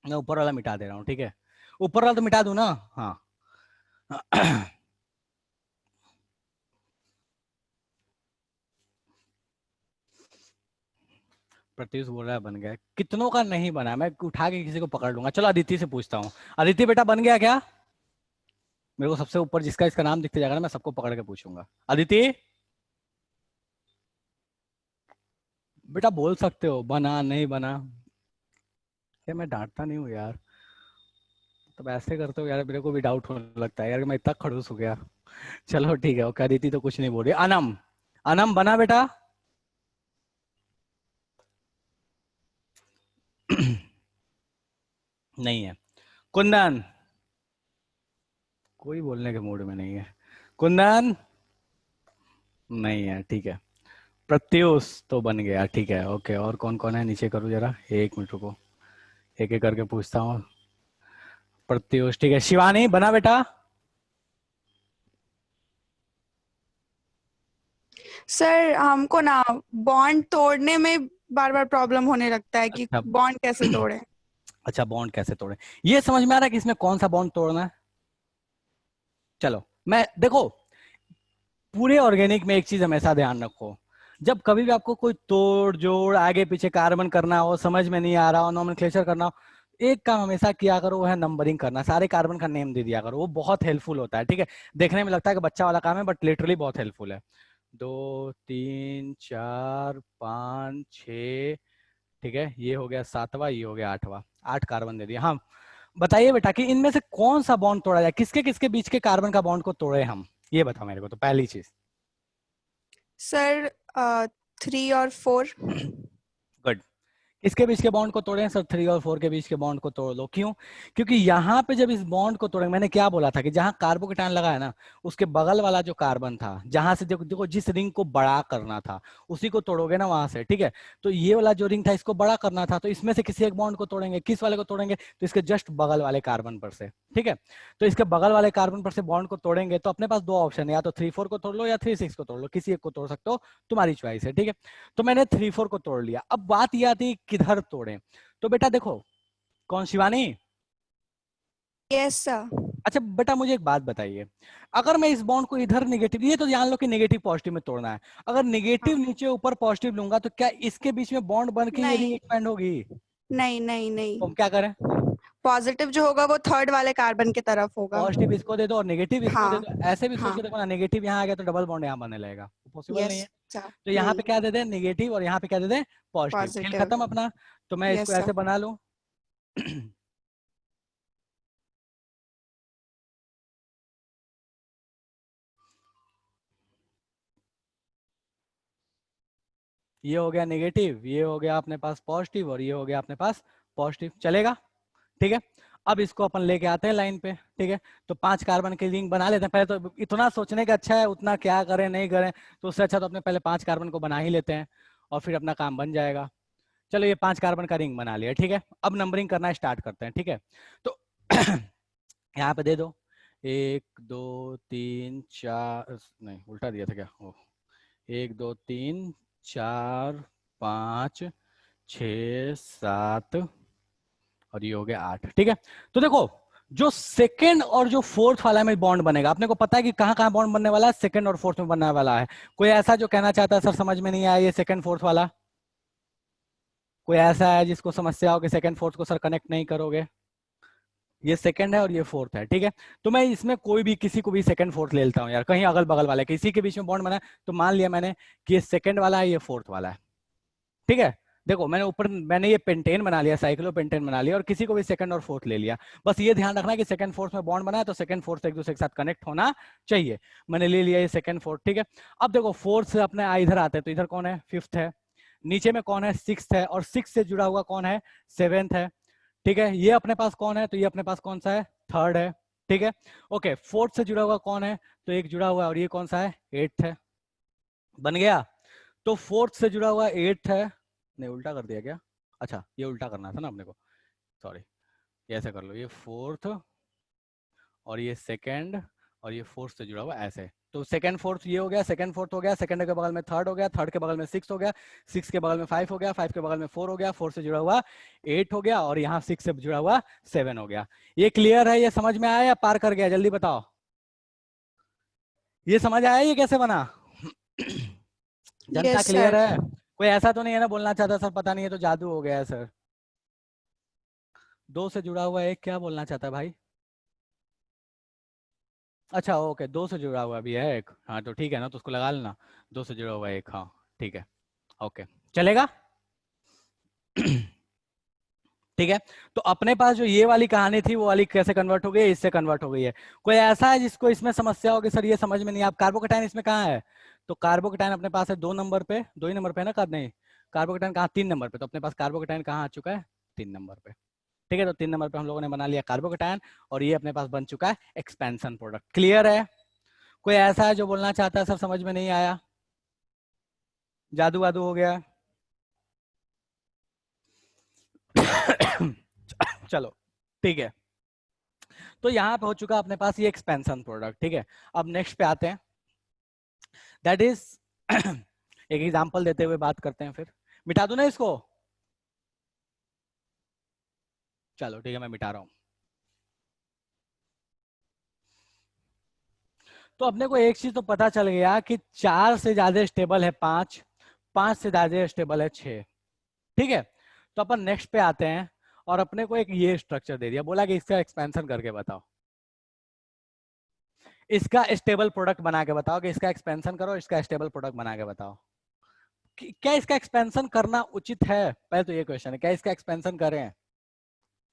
मैं ऊपर वाला मिटा दे रहा हूँ, ठीक है? ऊपर वाला तो मिटा दूं ना? हाँ। प्रत्युष बोल रहा है बन गया। कितनों का नहीं बना? मैं उठा के किसी को पकड़ लूंगा। चलो अदिति से पूछता हूँ। अदिति बेटा बन गया क्या? मेरे को सबसे ऊपर जिसका इसका नाम दिखते जाएगा ना, मैं सबको पकड़ के पूछूंगा। अदिति बेटा बोल सकते हो बना नहीं बना। क्या मैं डांटता नहीं हूँ यार? तब ऐसे करते हो यार, मेरे को भी डाउट होने लगता है यार, मैं इतना खड़ूस हो गया। चलो ठीक है, ओके। अदिति तो कुछ नहीं बोल रही। अनम, अनम बना बेटा? नहीं है। कुंदन, कोई बोलने के मूड में नहीं है। कुंदन नहीं है, ठीक है। प्रत्युष तो बन गया, ठीक है, ओके। और कौन कौन है नीचे करूँ जरा, 1 मिनट रुको, एक एक करके पूछता हूँ। प्रत्युष ठीक है। शिवानी बना बेटा? सर हमको ना बॉन्ड तोड़ने में बार बार प्रॉब्लम होने लगता है कि अच्छा। बॉन्ड कैसे तोड़े। अच्छा, बॉन्ड कैसे तोड़े? ये समझ में आ रहा है कि इसमें कौन सा बॉन्ड तोड़ना है? चलो मैं देखो, पूरे ऑर्गेनिक में एक चीज हमेशा ध्यान रखो। जब कभी भी आपको कोई तोड़ जोड़ आगे पीछे कार्बन करना हो, समझ में नहीं आ रहा हो, नोमेनक्लेचर करना हो, एक काम हमेशा किया करो, वो है नंबरिंग करना। सारे कार्बन का नेम दे दिया करो, वो बहुत हेल्पफुल होता है, ठीक है? देखने में लगता है कि बच्चा वाला काम है, बट लिटरली बहुत हेल्पफुल है। 2 3 4 5 6, ठीक है, ये हो गया 7वां, ये हो गया 8वां। 8 कार्बन दे दिया। हाँ बताइए बेटा कि इनमें से कौन सा बॉन्ड तोड़ा जाए, किसके किसके बीच के कार्बन का बॉन्ड को तोड़े हम, ये बताओ मेरे को। तो पहली चीज। सर 3 और 4। गुड। किसके बीच के बॉन्ड को तोड़े हैं सर? 3 और 4 के बीच के बॉन्ड को तोड़ लो। क्यों? क्योंकि यहाँ पे जब इस बॉन्ड को तोड़ेंगे, मैंने क्या बोला था कि जहां कार्बोकेटायन लगा है ना, उसके बगल वाला जो कार्बन था, जहां से देखो देखो जिस रिंग को बड़ा करना था उसी को तोड़ोगे ना वहां से, ठीक है? तो ये वाला जो रिंग था इसको बड़ा करना था, तो इसमें से किसी एक बॉन्ड को तोड़ेंगे। किस वाले को तोड़ेंगे? तो इसके जस्ट बगल वाले कार्बन पर से, ठीक है? तो इसके बगल वाले कार्बन पर से बॉन्ड को तोड़ेंगे तो अपने पास 2 ऑप्शन है, या तो 3 4 को तोड़ लो या 3 6 को तोड़ लो, किसी एक को तोड़ सकते हो, तुम्हारी चॉइस है, ठीक है? तो मैंने 3 4 को तोड़ लिया। अब बात यह आती है किधर तोड़े। तो बेटा देखो, कौन? शिवानी? Yes sir. अच्छा बेटा मुझे एक बात बताइए, अगर मैं इस बॉन्ड को इधर नेगेटिव, ये तो जान लो कि नेगेटिव पॉजिटिव में तोड़ना है, अगर नेगेटिव हाँ। नीचे ऊपर पॉजिटिव लूंगा तो क्या इसके बीच में बॉन्ड बन के ये रिंग नहीं एक्सपेंड होगी? नहीं नहीं तो हम नहीं, क्या करें? पॉजिटिव जो होगा वो थर्ड वाले कार्बन की तरफ होगा। पॉजिटिव इसको दे दो और नेगेटिव इसको दे हाँ दो। ऐसे भी सोच हाँ। के देखो ना, नेगेटिव यहाँ आ गया तो डबल बॉन्ड यहाँ बनने लगेगा, पॉसिबल नहीं यस है। सर। तो यहाँ पे नहीं। क्या दे दें? नेगेटिव, और यहाँ पे क्या दे दें? पॉजिटिव। खेल पॉजिटिव। खत्म अपना। तो मैं इसको यस सर। ऐसे बना लूं। ये हो गया नेगेटिव, ये हो गया अपने पास पॉजिटिव, और ये हो गया अपने पास पॉजिटिव। चलेगा? ठीक है। अब इसको अपन लेके आते हैं लाइन पे, ठीक है? तो 5 कार्बन की रिंग बना लेते हैं। पहले तो इतना सोचने का अच्छा है, उतना क्या करें नहीं करें, तो उससे अच्छा तो अपने पहले 5 कार्बन को बना ही लेते हैं और फिर अपना काम बन जाएगा। चलो ये 5 कार्बन का रिंग बना लिया, ठीक है? अब नंबरिंग करना स्टार्ट करते हैं, ठीक है? तो यहाँ पे दे दो 1 2 3 4, नहीं उल्टा दिया था क्या? 1 2 3 4 5 6 7 और ये हो गया 8। ठीक है, तो देखो जो सेकंड और जो फोर्थ वाला में बॉन्ड बनेगा, अपने को पता है कि कहां कहां बॉन्ड बनने वाला है, सेकंड और फोर्थ में बनने वाला है। कोई ऐसा जो कहना चाहता है सर समझ में नहीं आया ये सेकंड फोर्थ वाला? कोई ऐसा है जिसको समस्या हो कि सेकंड फोर्थ को सर कनेक्ट नहीं करोगे? ये सेकंड है और ये फोर्थ है। ठीक है, तो मैं इसमें कोई भी किसी को भी सेकंड फोर्थ ले लेता हूं यार, कहीं अगल बगल वाले किसी के बीच में बॉन्ड बना है, तो मान लिया मैंने कि ये सेकंड वाला है, ये फोर्थ वाला है। ठीक है, देखो मैंने ऊपर मैंने ये पेंटेन बना लिया, साइक्लोपेंटेन बना लिया, और किसी को भी सेकंड और फोर्थ ले लिया। बस ये ध्यान रखना कि सेकंड फोर्थ में बॉन्ड बना है तो सेकंड फोर्थ एक दूसरे के साथ कनेक्ट होना चाहिए। मैंने ले लिया ये सेकंड फोर्थ। ठीक है, अब देखो फोर्थ से अपने इधर आते हैं, तो इधर कौन है? फिफ्थ है। नीचे में कौन है? सिक्स्थ है। और सिक्स से जुड़ा हुआ कौन है? सेवेंथ है। ठीक है, ये अपने पास कौन है? तो ये अपने पास कौन सा है? थर्ड है। ठीक है, ओके, फोर्थ से जुड़ा हुआ कौन है? तो एक जुड़ा हुआ है, और ये कौन सा है? एट्थ है। बन गया। तो फोर्थ से जुड़ा हुआ एट्थ है। नहीं, उल्टा कर दिया क्या? अच्छा, ये उल्टा करना था ना अपने को, सॉरी। ये ऐसे कर लो, ये फोर्थ और ये सेकंड और ये फोर्थ से जुड़ा हुआ ऐसे। तो सेकंड फोर्थ ये हो गया, सेकंड फोर्थ हो गया, सेकंड के बगल में थर्ड हो गया, थर्ड के बगल में सिक्स हो गया, सिक्स के बगल में फाइव हो गया, फाइव के बगल में फोर हो गया, फोर से जुड़ा हुआ एट हो गया, और यहाँ सिक्स से जुड़ा हुआ सेवन हो गया। ये क्लियर है? ये समझ में आया या पार कर गया? जल्दी बताओ, ये समझ आया ये कैसे बना? जनता यस क्लियर सर। है? कोई ऐसा तो नहीं है ना बोलना चाहता सर पता नहीं है तो जादू हो गया है सर? दो से जुड़ा हुआ एक क्या बोलना चाहता है भाई? अच्छा ओके, दो से जुड़ा हुआ भी है एक, हाँ तो ठीक है ना, तो उसको लगा लेना, दो से जुड़ा हुआ एक, हाँ ठीक है, ओके चलेगा। ठीक है, तो अपने पास जो ये वाली कहानी थी वो वाली कैसे कन्वर्ट हो गई है? इससे कन्वर्ट हो गई है। कोई ऐसा है जिसको इसमें समस्या होगी सर ये समझ में नहीं? आप कार्बोकेटाइन इसमें कहाँ है? तो कार्बोकेटाइन अपने पास है 2 नंबर पे, 2 ही नंबर पे है ना? कब नहीं, कार्बोकेटाइन कहाँ? 3 नंबर पे। तो अपने पास कार्बोकेटाइन कहाँ आ चुका है? 3 नंबर पे। ठीक है, तो 3 नंबर पे हम लोगों ने बना लिया कार्बोकेटाइन, और ये अपने पास बन चुका है एक्सपेंशन प्रोडक्ट। क्लियर है? कोई ऐसा है जो बोलना चाहता है सर समझ में नहीं आया, जादू वादू हो गया? चलो ठीक है, तो यहाँ पे हो चुका अपने पास ये एक्सपेंशन प्रोडक्ट। ठीक है, अब नेक्स्ट पे आते हैं, दैट इज एक एग्जांपल देते हुए बात करते हैं। फिर मिटा दूं ना इसको? चलो ठीक है, मैं मिटा रहा हूं। तो अपने को एक चीज तो पता चल गया कि 4 से ज्यादा स्टेबल है 5, 5 से ज्यादा स्टेबल है 6। ठीक है, तो अपन नेक्स्ट पे आते हैं, और अपने को एक ये स्ट्रक्चर दे दिया, बोला कि इसका एक्सपेंशन करके बताओ, इसका स्टेबल प्रोडक्ट बना के बताओ, कि इसका एक्सपेंशन करो, इसका स्टेबल प्रोडक्ट बना के बताओ। क्या इसका एक्सपेंशन करना उचित है? पहले तो ये क्वेश्चन है, क्या इसका एक्सपेंशन करें?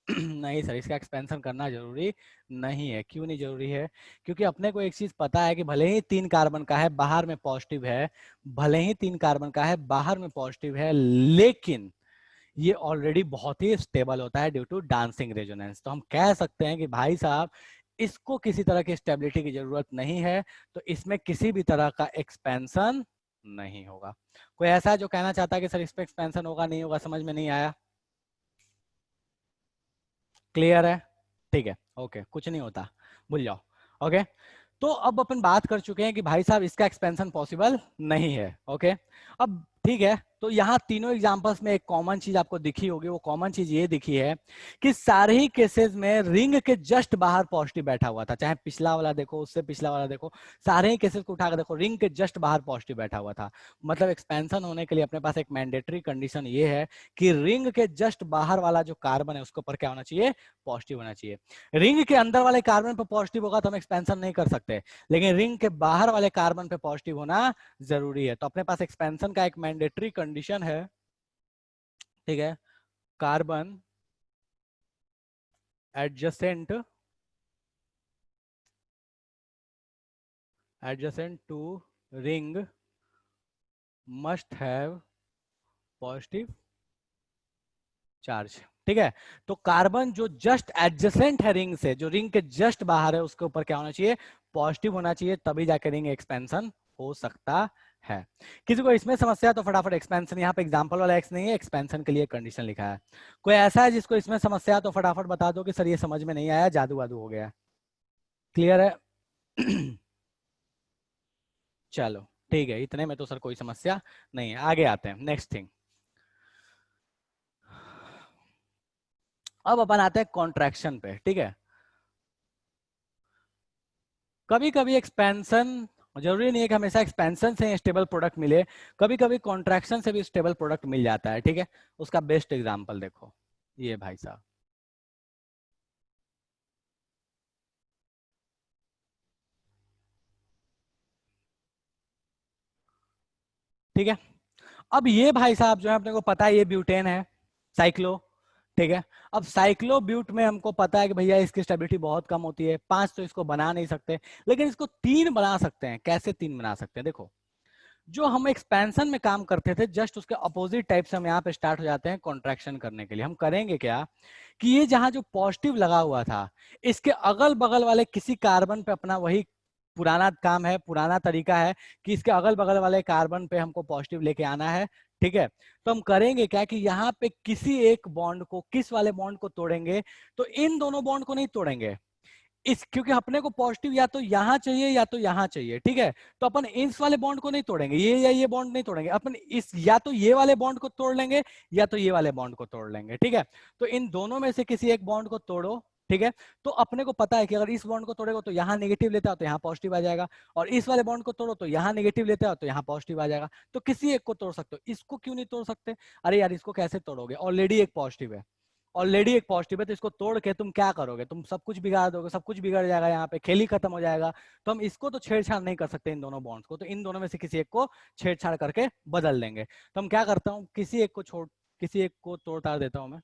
नहीं सर, इसका एक्सपेंशन करना जरूरी नहीं है। क्यों नहीं जरूरी है? क्योंकि अपने को एक चीज पता है कि भले ही 3 कार्बन का है बाहर में पॉजिटिव है, भले ही 3 कार्बन का है बाहर में पॉजिटिव है, लेकिन ये ऑलरेडी बहुत ही स्टेबल होता है ड्यू टू डांसिंग रेजोनेंस। तो हम कह सकते हैं कि भाई साहब इसको किसी तरह की स्टेबिलिटी की जरूरत नहीं है, तो इसमें किसी भी तरह का एक्सपेंशन नहीं होगा। कोई ऐसा है जो कहना चाहता है कि सर इस पे एक्सपेंशन होगा नहीं होगा? समझ में नहीं आया? क्लियर है? ठीक है, ओके, कुछ नहीं होता, भूल जाओ। ओके, तो अब अपन बात कर चुके हैं कि भाई साहब इसका एक्सपेंशन पॉसिबल नहीं है। ओके, अब ठीक है, तो यहाँ तीनों एग्जांपल्स में एक कॉमन चीज आपको दिखी होगी, वो कॉमन चीज ये दिखी है कि सारे ही केसेस में रिंग के जस्ट बाहर पॉजिटिव बैठा हुआ था, चाहे पिछला वाला देखो, उससे पिछला वाला देखो, सारे ही केसेस को उठाकर देखो, रिंग के जस्ट बाहर पॉजिटिव बैठा हुआ था। मतलब एक्सपेंशन होने के लिए अपने पास एक मैंडेटरी कंडीशन ये है कि रिंग के जस्ट बाहर वाला जो कार्बन है उसके ऊपर क्या होना चाहिए? पॉजिटिव होना चाहिए। रिंग के अंदर वाले कार्बन पे पॉजिटिव होगा तो हम एक्सपेंशन नहीं कर सकते, लेकिन रिंग के बाहर वाले कार्बन पे पॉजिटिव होना जरूरी है। तो अपने पास एक्सपेंशन का एक मैंडेटरी कंडीशन है, ठीक है, carbon adjacent to ring must have positive charge. ठीक है, तो कार्बन जो जस्ट एडजेसेंट है रिंग से, जो रिंग के जस्ट बाहर है, उसके ऊपर क्या होना चाहिए? पॉजिटिव होना चाहिए, तभी जाके रिंग एक्सपेंशन हो सकता है। किसी को इसमें समस्या तो फटाफट एक्सपेंशन, यहाँ पे एग्जांपल वाला एक्स नहीं है, एक्सपेंशन के लिए कंडीशन लिखा है। कोई ऐसा है जिसको इसमें समस्या तो फटाफट बता दो कि सर ये समझ में नहीं आया, जादू वादू हो गया। क्लियर है? चलो ठीक है, इतने में तो सर कोई समस्या नहीं है। आगे आते हैं, नेक्स्ट थिंग। अब अपन आते हैं कॉन्ट्रैक्शन पे, ठीक है। कभी कभी एक्सपेंशन, जरूरी नहीं है कि हमेशा एक्सपेंशन से स्टेबल प्रोडक्ट मिले, कभी कभी कॉन्ट्रैक्शन से भी स्टेबल प्रोडक्ट मिल जाता है, ठीक है। उसका बेस्ट एग्जांपल देखो, ये भाई साहब, ठीक है। अब ये भाई साहब जो है अपने को पता है ये ब्यूटेन है, साइक्लो, ठीक है। अब साइक्लो ब्यूट में हमको पता है कि भैया इसकी स्टेबिलिटी बहुत कम होती है, 5 तो इसको बना नहीं सकते, लेकिन इसको 3 बना सकते हैं। कैसे 3 बना सकते हैं, देखो। जो हम एक्सपेंशन में काम करते थे, जस्ट उसके अपोजिट टाइप से हम यहाँ पे स्टार्ट हो जाते हैं कॉन्ट्रैक्शन करने के लिए। हम करेंगे क्या कि ये जहां जो पॉजिटिव लगा हुआ था, इसके अगल बगल वाले किसी कार्बन पे अपना वही पुराना काम है, पुराना तरीका है कि इसके अगल बगल वाले कार्बन पे हमको पॉजिटिव लेके आना है, ठीक है। तो हम करेंगे क्या कि यहाँ पे किसी एक बॉन्ड को, किस वाले बॉन्ड को तोड़ेंगे, तो इन दोनों बॉन्ड को नहीं तोड़ेंगे, इस, क्योंकि अपने को पॉजिटिव या तो यहां चाहिए या तो यहां चाहिए, ठीक है। तो अपन इस वाले बॉन्ड को नहीं तोड़ेंगे, ये या ये बॉन्ड नहीं तोड़ेंगे, अपन इस या तो ये वाले बॉन्ड को तोड़ लेंगे या तो ये वाले बॉन्ड को तोड़ लेंगे, ठीक है। तो इन दोनों में से किसी एक बॉन्ड को तोड़ो, ठीक है। तो अपने को पता है कि अगर इस बॉन्ड को तोड़ेगा तो यहाँ नेगेटिव लेता हो तो यहाँ पॉजिटिव आ जाएगा, और इस वाले बॉन्ड को तोड़ो तो यहाँ नेगेटिव लेता हो तो यहाँ पॉजिटिव आ जाएगा। तो किसी एक को तोड़ सकते हो, इसको क्यों नहीं तोड़ सकते? अरे यार, इसको कैसे तोड़ोगे, ऑलरेडी एक पॉजिटिव है, ऑलरेडी एक पॉजिटिव है, तो इसको तोड़ के तुम क्या करोगे, तुम सब कुछ बिगाड़ दोगे, सब कुछ बिगड़ जाएगा, यहाँ पे खेल ही खत्म हो जाएगा। तो हम इसको तो छेड़छाड़ नहीं कर सकते इन दोनों बॉन्ड्स को, तो इन दोनों में से किसी एक को छेड़छाड़ करके बदल देंगे। तो हम क्या करता हूँ, किसी एक को छोड़, किसी एक को तोड़ ताड़ देता हूँ मैं।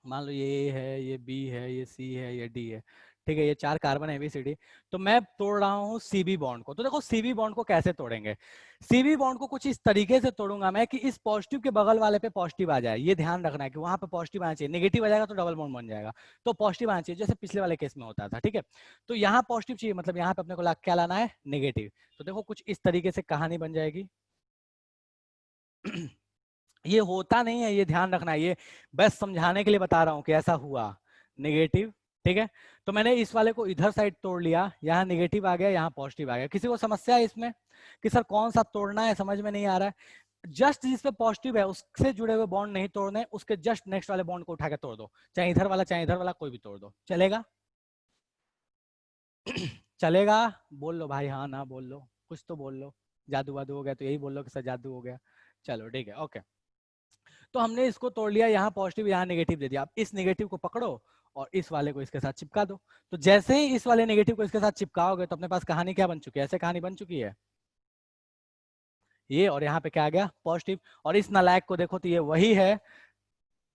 मान लो ये ए है, ये बी है, ये सी है, ये डी है, ठीक है। ये 4 कार्बन है, ABCD। तो मैं तोड़ रहा हूँ CB बॉन्ड को। तो देखो CB बॉन्ड को कैसे तोड़ेंगे, CB बॉन्ड को कुछ इस तरीके से तोड़ूंगा मैं कि इस पॉजिटिव के बगल वाले पे पॉजिटिव आ जाए। ये ध्यान रखना है कि वहां पे पॉजिटिव आना चाहिए, नेगेटिव आ जाएगा तो डबल बॉन्ड बन जाएगा। तो पॉजिटिव आना चाहिए, जैसे पिछले वाले केस में होता था, ठीक है। तो यहाँ पॉजिटिव चाहिए, मतलब यहाँ पे अपने को क्या लाना है, नेगेटिव। तो देखो कुछ इस तरीके से कहानी बन जाएगी। ये होता नहीं है, ये ध्यान रखना है, ये बस समझाने के लिए बता रहा हूं कि ऐसा हुआ, नेगेटिव, ठीक है। तो मैंने इस वाले को इधर साइड तोड़ लिया, यहाँ नेगेटिव आ गया, यहाँ पॉजिटिव आ गया। किसी को समस्या है इसमें कि सर कौन सा तोड़ना है, समझ में नहीं आ रहा है? जस्ट जिसपे पॉजिटिव है उससे जुड़े हुए बॉन्ड नहीं तोड़ने, उसके जस्ट नेक्स्ट वाले बॉन्ड को उठा के तोड़ दो, चाहे इधर वाला चाहे इधर वाला, कोई भी तोड़ दो, चलेगा? चलेगा? बोल लो भाई, हाँ ना बोल लो, कुछ तो बोल लो। जादू वादू हो गया तो यही बोल लो कि सर जादू हो गया। चलो ठीक है, ओके। तो हमने इसको तोड़ लिया, यहाँ पॉजिटिव यहाँ नेगेटिव दे दिया। अब इस नेगेटिव को पकड़ो और इस वाले को इसके साथ चिपका दो। तो जैसे ही इस वाले नेगेटिव को इसके साथ चिपकाओगे तो अपने पास कहानी क्या बन चुकी है, ऐसे कहानी बन चुकी है ये, और यहाँ पे क्या आ गया, पॉजिटिव। और इस नालायक को देखो तो ये वही है,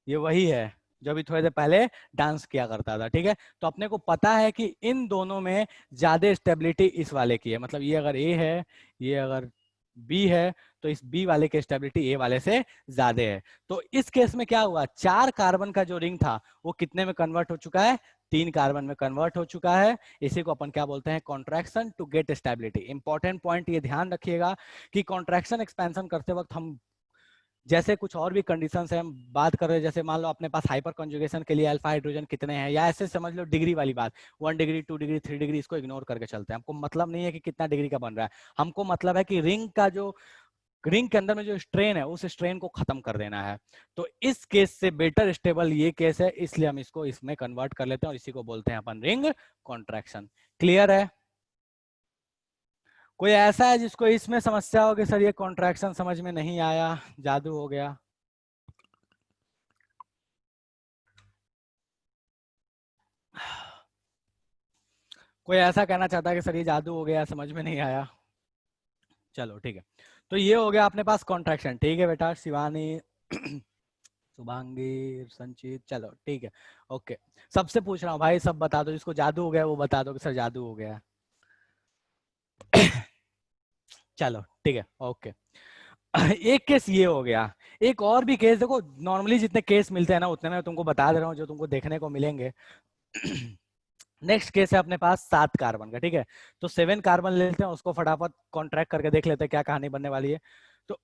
ये वही है जो अभी थोड़ी देर पहले डांस किया करता था, ठीक है। तो अपने को पता है कि इन दोनों में ज्यादा स्टेबिलिटी इस वाले की है, मतलब ये अगर ए है, ये अगर बी है, तो इस बी वाले की स्टेबिलिटी ए वाले से ज्यादा है। तो इस केस में क्या हुआ, 4 कार्बन का जो रिंग था वो कितने में कन्वर्ट हो चुका है, 3 कार्बन में कन्वर्ट हो चुका है। इसी को अपन क्या बोलते हैं, contraction to get stability. Important point ये ध्यान रखिएगा कि कॉन्ट्रैक्शन एक्सपेंशन करते वक्त हम जैसे कुछ और भी कंडीशंस है हम बात कर रहे हैं, जैसे मान लो अपने पास हाइपर कंजुगेशन के लिए अल्फा हाइड्रोजन कितने हैं, या ऐसे समझ लो डिग्री वाली बात, 1 डिग्री 2 डिग्री 3 डिग्री, इसको इग्नोर करके चलते हैं। हमको मतलब नहीं है कि कितना डिग्री का बन रहा है, हमको मतलब है कि रिंग का जो, रिंग के अंदर में जो स्ट्रेन है उस स्ट्रेन को खत्म कर देना है। तो इस केस से बेटर स्टेबल ये केस है, इसलिए हम इसको इसमें कन्वर्ट कर लेते हैं और इसी को बोलते हैं अपन रिंग कॉन्ट्रैक्शन। क्लियर है? कोई ऐसा है जिसको इसमें समस्या हो कि सर ये कॉन्ट्रैक्शन समझ में नहीं आया, जादू हो गया? कोई ऐसा कहना चाहता है कि सर ये जादू हो गया, समझ में नहीं आया? चलो ठीक है। तो ये हो गया अपने पास कॉन्ट्रैक्शन, ठीक है बेटा, शिवानी शुभांगी संचित, चलो ठीक है, ओके। सबसे पूछ रहा हूँ भाई, सब बता दो, जिसको जादू हो गया वो बता दो कि सर जादू हो गया। चलो ठीक है, ओके। एक केस ये हो गया, एक और भी केस देखो, नॉर्मली जितने केस मिलते हैं ना उतने मैं तुमको बता दे रहा हूँ जो तुमको देखने को मिलेंगे। नेक्स्ट केस है अपने पास 7 कार्बन का, ठीक है। तो 7 कार्बन ले लेते हैं, उसको फटाफट कॉन्ट्रैक्ट करके देख लेते हैं क्या कहानी बनने वाली है। तो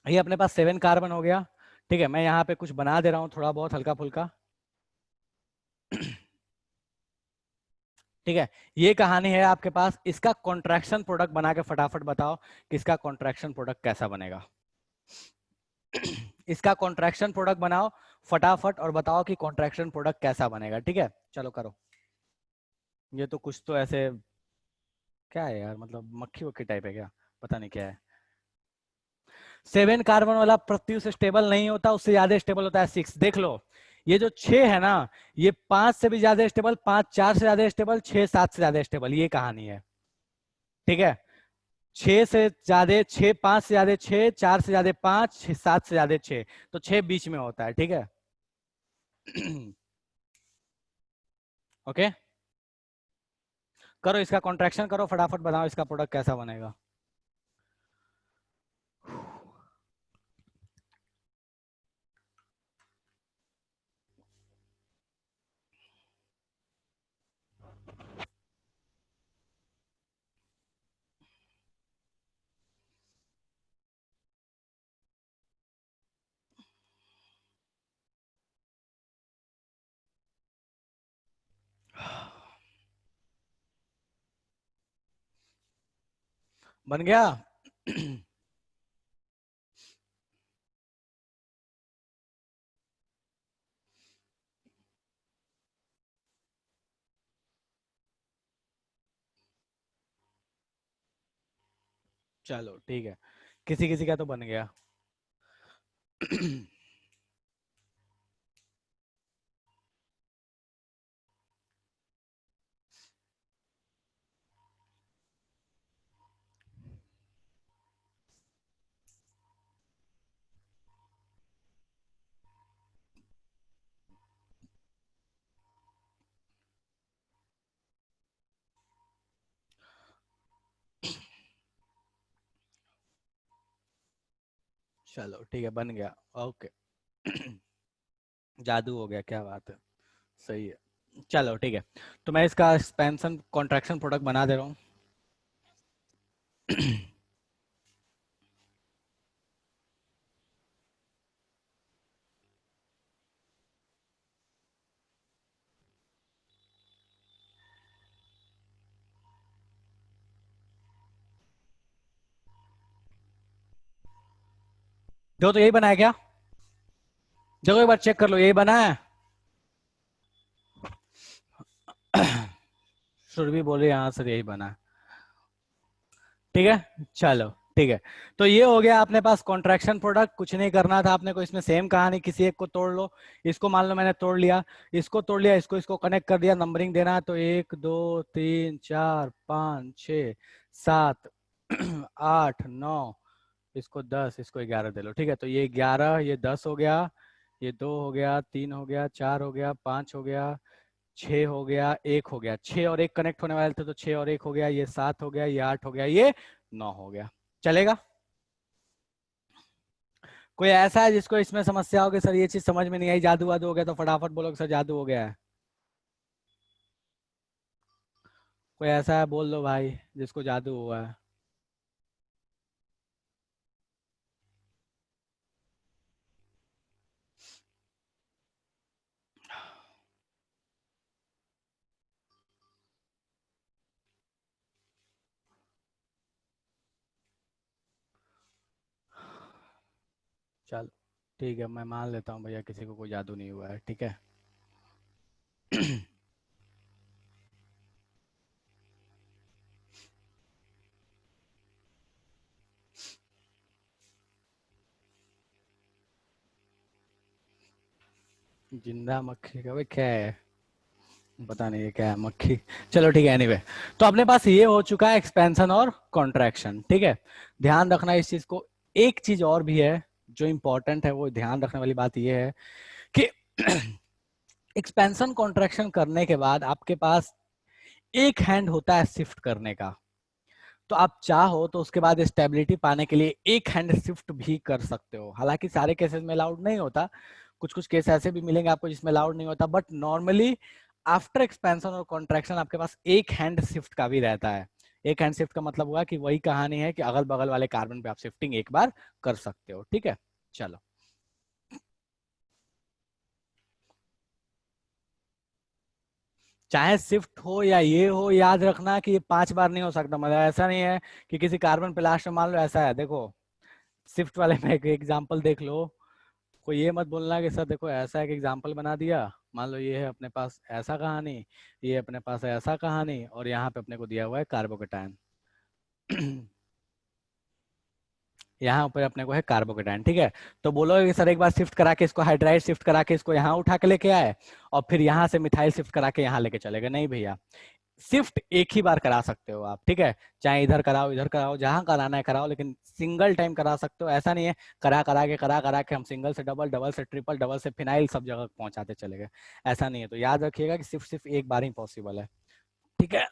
ये अपने पास 7 कार्बन हो गया, ठीक है। मैं यहाँ पे कुछ बना दे रहा हूँ थोड़ा बहुत हल्का फुल्का, ठीक है, ये कहानी है आपके पास। इसका कॉन्ट्रैक्शन प्रोडक्ट बना के फटाफट बताओ कि इसका कॉन्ट्रैक्शन प्रोडक्ट कैसा बनेगा। इसका कॉन्ट्रैक्शन प्रोडक्ट बनाओ फटाफट और बताओ कि कॉन्ट्रैक्शन प्रोडक्ट कैसा बनेगा। ठीक है, चलो करो। ये तो कुछ तो ऐसे क्या है यार, मतलब मक्खी वक्खी टाइप है क्या, पता नहीं क्या है। 7 कार्बन वाला प्रत्युष स्टेबल नहीं होता, उससे ज्यादा स्टेबल होता है 6। देख लो, ये जो 6 है ना, ये 5 से भी ज्यादा स्टेबल, 5 4 से ज्यादा स्टेबल, 6 7 से ज्यादा स्टेबल, ये कहानी है। ठीक है, 6 से ज्यादा 6, 5 से ज्यादा 6, 4 से ज्यादा 5, 7 से ज्यादा 6, तो 6 बीच में होता है। ठीक है। ओके, करो इसका कॉन्ट्रैक्शन करो फटाफट, बताओ इसका प्रोडक्ट कैसा बनेगा। बन गया। चलो ठीक है, किसी किसी का तो बन गया। चलो ठीक है, बन गया। ओके। जादू हो गया, क्या बात है, सही है। चलो ठीक है, तो मैं इसका एक्सपेंशन कॉन्ट्रैक्शन प्रोडक्ट बना दे रहा हूँ। देखो तो यही बना है क्या, देखो एक बार चेक कर लो, यही बना है। सुरभि बोले यहाँ से यही बना है। ठीक है, चलो ठीक है। तो ये हो गया अपने पास कॉन्ट्रैक्शन प्रोडक्ट। कुछ नहीं करना था आपने को इसमें, सेम कहानी, किसी एक को तोड़ लो। इसको मान लो मैंने तोड़ लिया, इसको तोड़ लिया, इसको इसको कनेक्ट कर दिया। नंबरिंग देना है तो 1 2 3 4 5 6 7 8 9, इसको 10, इसको 11 दे लो। ठीक है, तो ये 11, ये 10 हो गया, ये 2 हो गया, 3 हो गया, 4 हो गया, 5 हो गया, 6 हो गया, 1 हो गया। 6 और 1 कनेक्ट होने वाले थे तो 6 और 1 हो गया, ये 7 हो गया, ये 8 हो गया, ये 9 हो गया। चलेगा। कोई ऐसा है जिसको इसमें समस्या होगी, सर ये चीज समझ में नहीं आई, जादू वादू हो गया, तो फटाफट बोलो कि सर जादू हो गया है। कोई ऐसा है बोल दो भाई जिसको जादू हुआ है। चल ठीक है, मैं मान लेता हूँ भैया किसी को कोई जादू नहीं हुआ है। ठीक है। जिंदा मक्खी का भाई क्या है, पता नहीं है क्या है मक्खी। चलो ठीक है, एनीवे। तो अपने पास ये हो चुका है एक्सपेंशन और कॉन्ट्रैक्शन। ठीक है, ध्यान रखना इस चीज को। एक चीज और भी है जो इंपॉर्टेंट है, वो ध्यान रखने वाली बात ये है कि एक्सपेंशन कॉन्ट्रैक्शन करने के बाद आपके पास एक हैंड होता है शिफ्ट करने का। तो आप चाहो तो उसके बाद स्टेबिलिटी पाने के लिए एक हैंड शिफ्ट भी कर सकते हो। हालांकि सारे केसेस में अलाउड नहीं होता, कुछ कुछ केस ऐसे भी मिलेंगे आपको जिसमें अलाउड नहीं होता, बट नॉर्मली आफ्टर एक्सपेंशन और कॉन्ट्रैक्शन आपके पास एक हैंड शिफ्ट का भी रहता है। एक हैंड शिफ्ट का मतलब हुआ कि वही कहानी है कि अगल बगल वाले कार्बन पे आप शिफ्टिंग एक बार कर सकते हो। ठीक है, चलो। चाहे शिफ्ट हो या ये हो, याद रखना कि ये 5 बार नहीं हो सकता। मतलब ऐसा नहीं है कि किसी कार्बन पे लास्ट में मान लो ऐसा है, देखो शिफ्ट वाले में एक एग्जांपल देख लो, कोई ये मत बोलना कि सर देखो ऐसा एक एग्जांपल बना दिया, मान लो ये है अपने पास ऐसा कहानी, ये अपने पास है ऐसा कहानी, और यहाँ पे अपने को दिया हुआ है कार्बोकेटायन यहाँ ऊपर अपने को है कार्बोकेटायन, ठीक है। तो बोलोगे कि सर एक बार शिफ्ट करा के इसको, हाइड्राइड शिफ्ट करा के इसको यहाँ उठा के लेके आए और फिर यहाँ से मिथाइल शिफ्ट करा के यहाँ लेके चले गए, नहीं भैया। शिफ्ट एक ही बार करा सकते हो आप, ठीक है, चाहे इधर कराओ, जहां कराना है कराओ, लेकिन सिंगल टाइम करा सकते हो। ऐसा नहीं है करा के हम सिंगल से डबल, डबल से ट्रिपल, डबल से फिनाइल सब जगह पहुंचाते चले गए, ऐसा नहीं है। तो याद रखिएगा कि सिर्फ एक बार ही पॉसिबल है, ठीक है।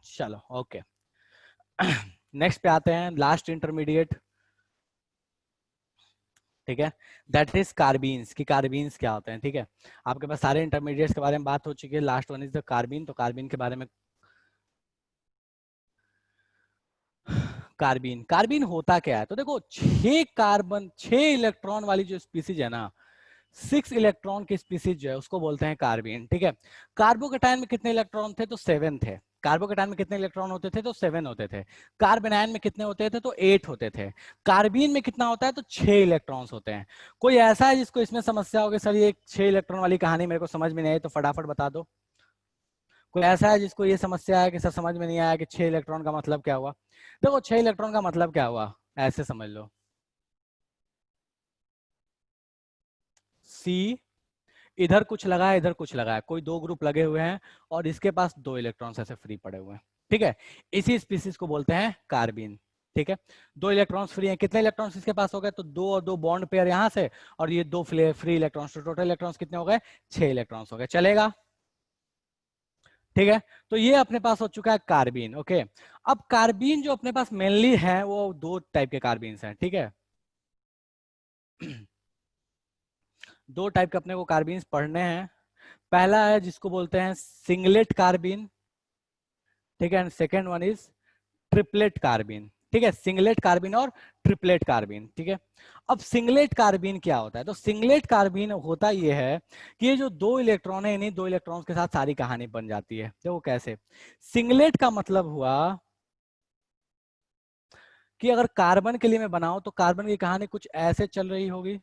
चलो ओके नेक्स्ट पे आते हैं, लास्ट इंटरमीडिएट, ठीक है, दैट इज कार्बीन्स। की कार्बीन्स क्या होते हैं, ठीक है। आपके पास सारे इंटरमीडिएट्स के बारे में बात हो चुकी है, last one is the carbene. तो कार्बीन के बारे में, कार्बीन, कार्बीन होता क्या है, तो देखो 6 इलेक्ट्रॉन वाली जो स्पीसीज है ना, 6 इलेक्ट्रॉन की स्पीसीज जो है उसको बोलते हैं कार्बीन, ठीक है। कार्बोकेटायन में कितने इलेक्ट्रॉन थे, तो 7 थे। कार्बोकेटायन में कितने इलेक्ट्रॉन होते थे, तो 7 होते थे। कार्बेनायन में कितने होते थे, तो 8 होते थे। कार्बीन में कितना होता है, तो 6 इलेक्ट्रॉन्स होते हैं। कोई ऐसा है जिसको इसमें समस्या होगी, सर ये 6 इलेक्ट्रॉन वाली कहानी मेरे को समझ में नहीं आई, तो फटाफट बता दो। कोई ऐसा है जिसको ये समस्या है कि सर समझ में नहीं आया कि 6 इलेक्ट्रॉन का मतलब क्या हुआ। देखो 6 इलेक्ट्रॉन का मतलब क्या हुआ, ऐसे समझ लो, सी इधर कुछ लगा है, इधर कुछ लगा है, कोई दो ग्रुप लगे हुए हैं और इसके पास 2 इलेक्ट्रॉन्स ऐसे फ्री पड़े हुए हैं, ठीक है। इसी स्पीसीज को बोलते हैं कार्बीन, ठीक है। 2 इलेक्ट्रॉन्स फ्री हैं, कितने इलेक्ट्रॉन्स इसके पास हो गए, तो 2 और 2 बॉन्ड पेयर यहां से, और ये 2 फ्री इलेक्ट्रॉन्स, तो टोटल इलेक्ट्रॉन्स कितने हो गए, 6 इलेक्ट्रॉन्स हो गए, चलेगा, ठीक है। तो ये अपने पास हो चुका है कार्बीन, ओके। अब कार्बीन जो अपने पास मेनली है वो 2 टाइप के कार्बीन्स हैं, ठीक है। 2 टाइप के अपने को कार्बीन्स पढ़ने हैं। पहला है जिसको बोलते हैं सिंगलेट कार्बीन, ठीक है, and second one is triplet carbene, ठीक है। सिंगलेट कार्बीन और ट्रिपलेट कार्बीन, ठीक है। अब सिंगलेट कार्बीन क्या होता है, तो सिंगलेट कार्बीन होता ये है कि ये जो 2 इलेक्ट्रॉन है, इन्हीं 2 इलेक्ट्रॉन्स के साथ सारी कहानी बन जाती है। देखो कैसे, सिंगलेट का मतलब हुआ कि अगर कार्बन के लिए मैं बनाऊं तो कार्बन की कहानी कुछ ऐसे चल रही होगी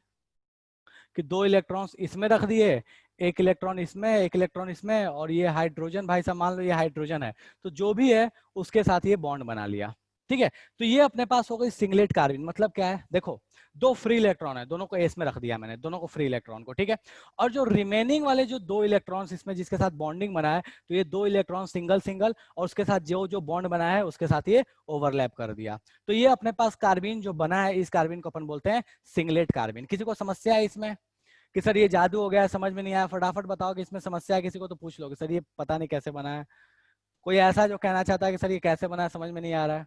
कि 2 इलेक्ट्रॉन्स इसमें रख दिए, एक इलेक्ट्रॉन इसमें, एक इलेक्ट्रॉन इसमें, और ये हाइड्रोजन, भाई साहब मान लो ये हाइड्रोजन है, तो जो भी है उसके साथ ये बॉन्ड बना लिया, ठीक है। तो ये अपने पास हो गई सिंगलेट कार्बन। मतलब क्या है, देखो 2 फ्री इलेक्ट्रॉन है, दोनों को एस में रख दिया मैंने, दोनों को फ्री इलेक्ट्रॉन को, ठीक है। और जो रिमेनिंग वाले जो 2 इलेक्ट्रॉन्स इसमें जिसके साथ बॉन्डिंग बना है, तो ये 2 इलेक्ट्रॉन सिंगल सिंगल, और उसके साथ जो जो बॉन्ड बना है उसके साथ ये ओवरलैप कर दिया। तो ये अपने पास कार्बीन जो बना है, इस कार्बीन को अपन बोलते हैं सिंगलेट कार्बीन। किसी को समस्या है इसमें कि सर ये जादू हो गया, समझ में नहीं आया, फटाफट बताओ कि इसमें समस्या है, किसी को तो पूछ लो कि सर ये पता नहीं कैसे बना है। कोई ऐसा जो कहना चाहता है कि सर ये कैसे बना है, समझ में नहीं आ रहा है।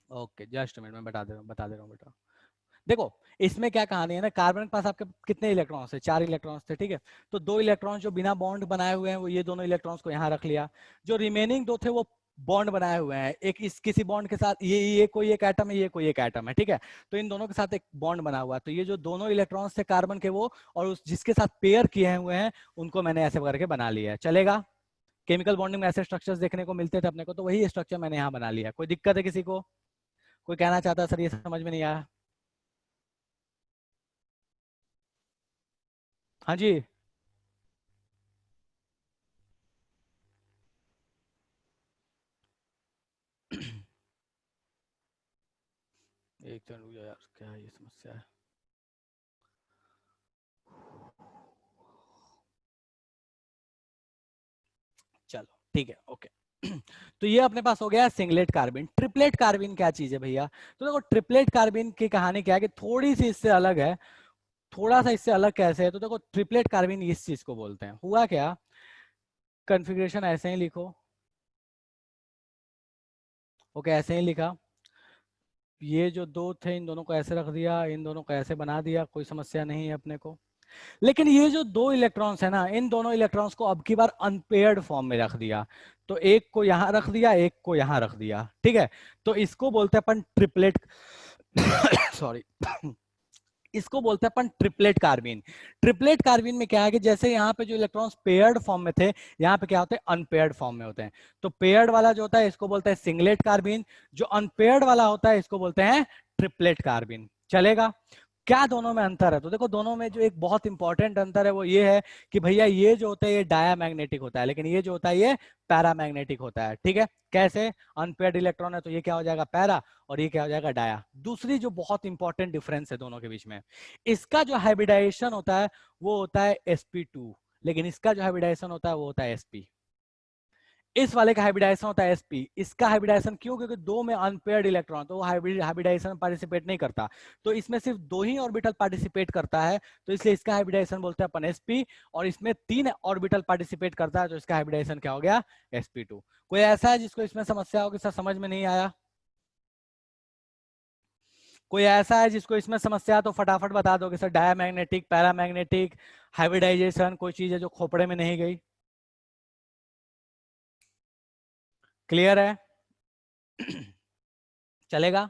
ओके जस्ट मिनट में बता दे रहा हूँ बेटा। देखो इसमें क्या कहानी है ना, कार्बन के पास आपके कितने इलेक्ट्रॉन्स थे, 4 इलेक्ट्रॉन्स थे, ठीक है। तो 2 इलेक्ट्रॉन्स जो बिना बॉन्ड बनाए हुए हैं, वो ये दोनों इलेक्ट्रॉन्स को यहाँ रख लिया। जो रिमेनिंग 2 थे वो बॉन्ड बनाए हुए हैं, एक इस किसी बॉन्ड के साथ, ये कोई एक एटम है, ये कोई एक एटम है, ठीक है। तो इन दोनों के साथ एक बॉन्ड बना हुआ है। तो ये जो दोनों इलेक्ट्रॉन्स थे कार्बन के, वो और उस जिसके साथ पेयर किए हुए हैं, उनको मैंने ऐसे करके बना लिया है, चलेगा। केमिकल बॉन्डिंग में ऐसे स्ट्रक्चर्स देखने को मिलते थे अपने को, तो वही स्ट्रक्चर मैंने यहाँ बना लिया। कोई दिक्कत है किसी को, कोई कहना चाहता है सर ये समझ में नहीं आया। हाँ जी एक सेकंड रुक जाओ यार, क्या ये समस्या है। चलो ठीक है ओके तो ये अपने पास हो गया सिंगलेट कार्बिन। ट्रिपलेट कार्बिन क्या चीज है भैया, तो देखो ट्रिपलेट कार्बिन की कहानी क्या है कि थोड़ी सी इससे अलग है। थोड़ा सा इससे अलग कैसे है, तो देखो ट्रिपलेट कार्बिन इस चीज को बोलते हैं। हुआ क्या, कॉन्फ़िगरेशन ऐसे ही लिखो, ओके ऐसे ही लिखा, ये जो 2 थे इन दोनों को ऐसे रख दिया, इन दोनों को ऐसे बना दिया, कोई समस्या नहीं है अपने को। लेकिन ये जो 2 इलेक्ट्रॉन्स है ना, इन दोनों इलेक्ट्रॉन्स को अब की बार अनपेयर्ड फॉर्म में रख दिया। तो एक को यहां रख दिया, एक को यहां रख दिया, ठीक है। तो इसको बोलते हैं अपन ट्रिपलेट सॉरी इसको बोलते हैं अपन ट्रिपलेट कार्बिन। ट्रिपलेट कार्बिन में क्या है कि जैसे यहाँ पे जो इलेक्ट्रॉन्स पेयर्ड फॉर्म में थे, यहाँ पे क्या होते हैं, अनपेयर्ड फॉर्म में होते हैं। तो पेयर्ड वाला जो होता है इसको बोलते हैं सिंगलेट कार्बिन, जो अनपेयर्ड वाला होता है इसको बोलते हैं ट्रिपलेट कार्बिन। चलेगा? क्या दोनों में अंतर है? तो देखो दोनों में जो एक बहुत इंपॉर्टेंट अंतर है वो ये है कि भैया ये जो होता है ये डायामैग्नेटिक होता है, लेकिन ये जो होता है ये पैरामैग्नेटिक होता है। ठीक है? कैसे? अनपेयर्ड इलेक्ट्रॉन है तो ये क्या हो जाएगा, पैरा, और ये क्या हो जाएगा, डाया। दूसरी जो बहुत इंपॉर्टेंट डिफरेंस है दोनों के बीच में, इसका जो हाइब्रिडाइजेशन होता है वो होता है sp2, लेकिन इसका जो हाइब्रिडाइजेशन होता है वो होता है sp। इस वाले का हाइब्रिडाइजेशन होता है sp, इसका हाइब्रिडाइजेशन क्यों? क्योंकि दो में अनपेयर्ड इलेक्ट्रॉन, तो वो हाइब्रिडाइजेशन पार्टिसिपेट नहीं करता, तो इसमें सिर्फ दो ही ऑर्बिटल पार्टिसिपेट करता है, तो इसलिए इसका हाइब्रिडाइजेशन बोलते हैं अपन sp। और इसमें तीन ऑर्बिटल पार्टिसिपेट करता है, तो इसका हाइब्रिडाइजेशन क्या हो गया, sp2। कोई ऐसा है जिसको इसमें समस्या हो कि सर समझ में नहीं आया? कोई ऐसा है जिसको इसमें समस्या, तो फटाफट बता दो कि सर डायामैग्नेटिक, पैरामैग्नेटिक, हाइब्रिडाइजेशन, कोई चीज है जो खोपड़े में नहीं गई? क्लियर है? चलेगा?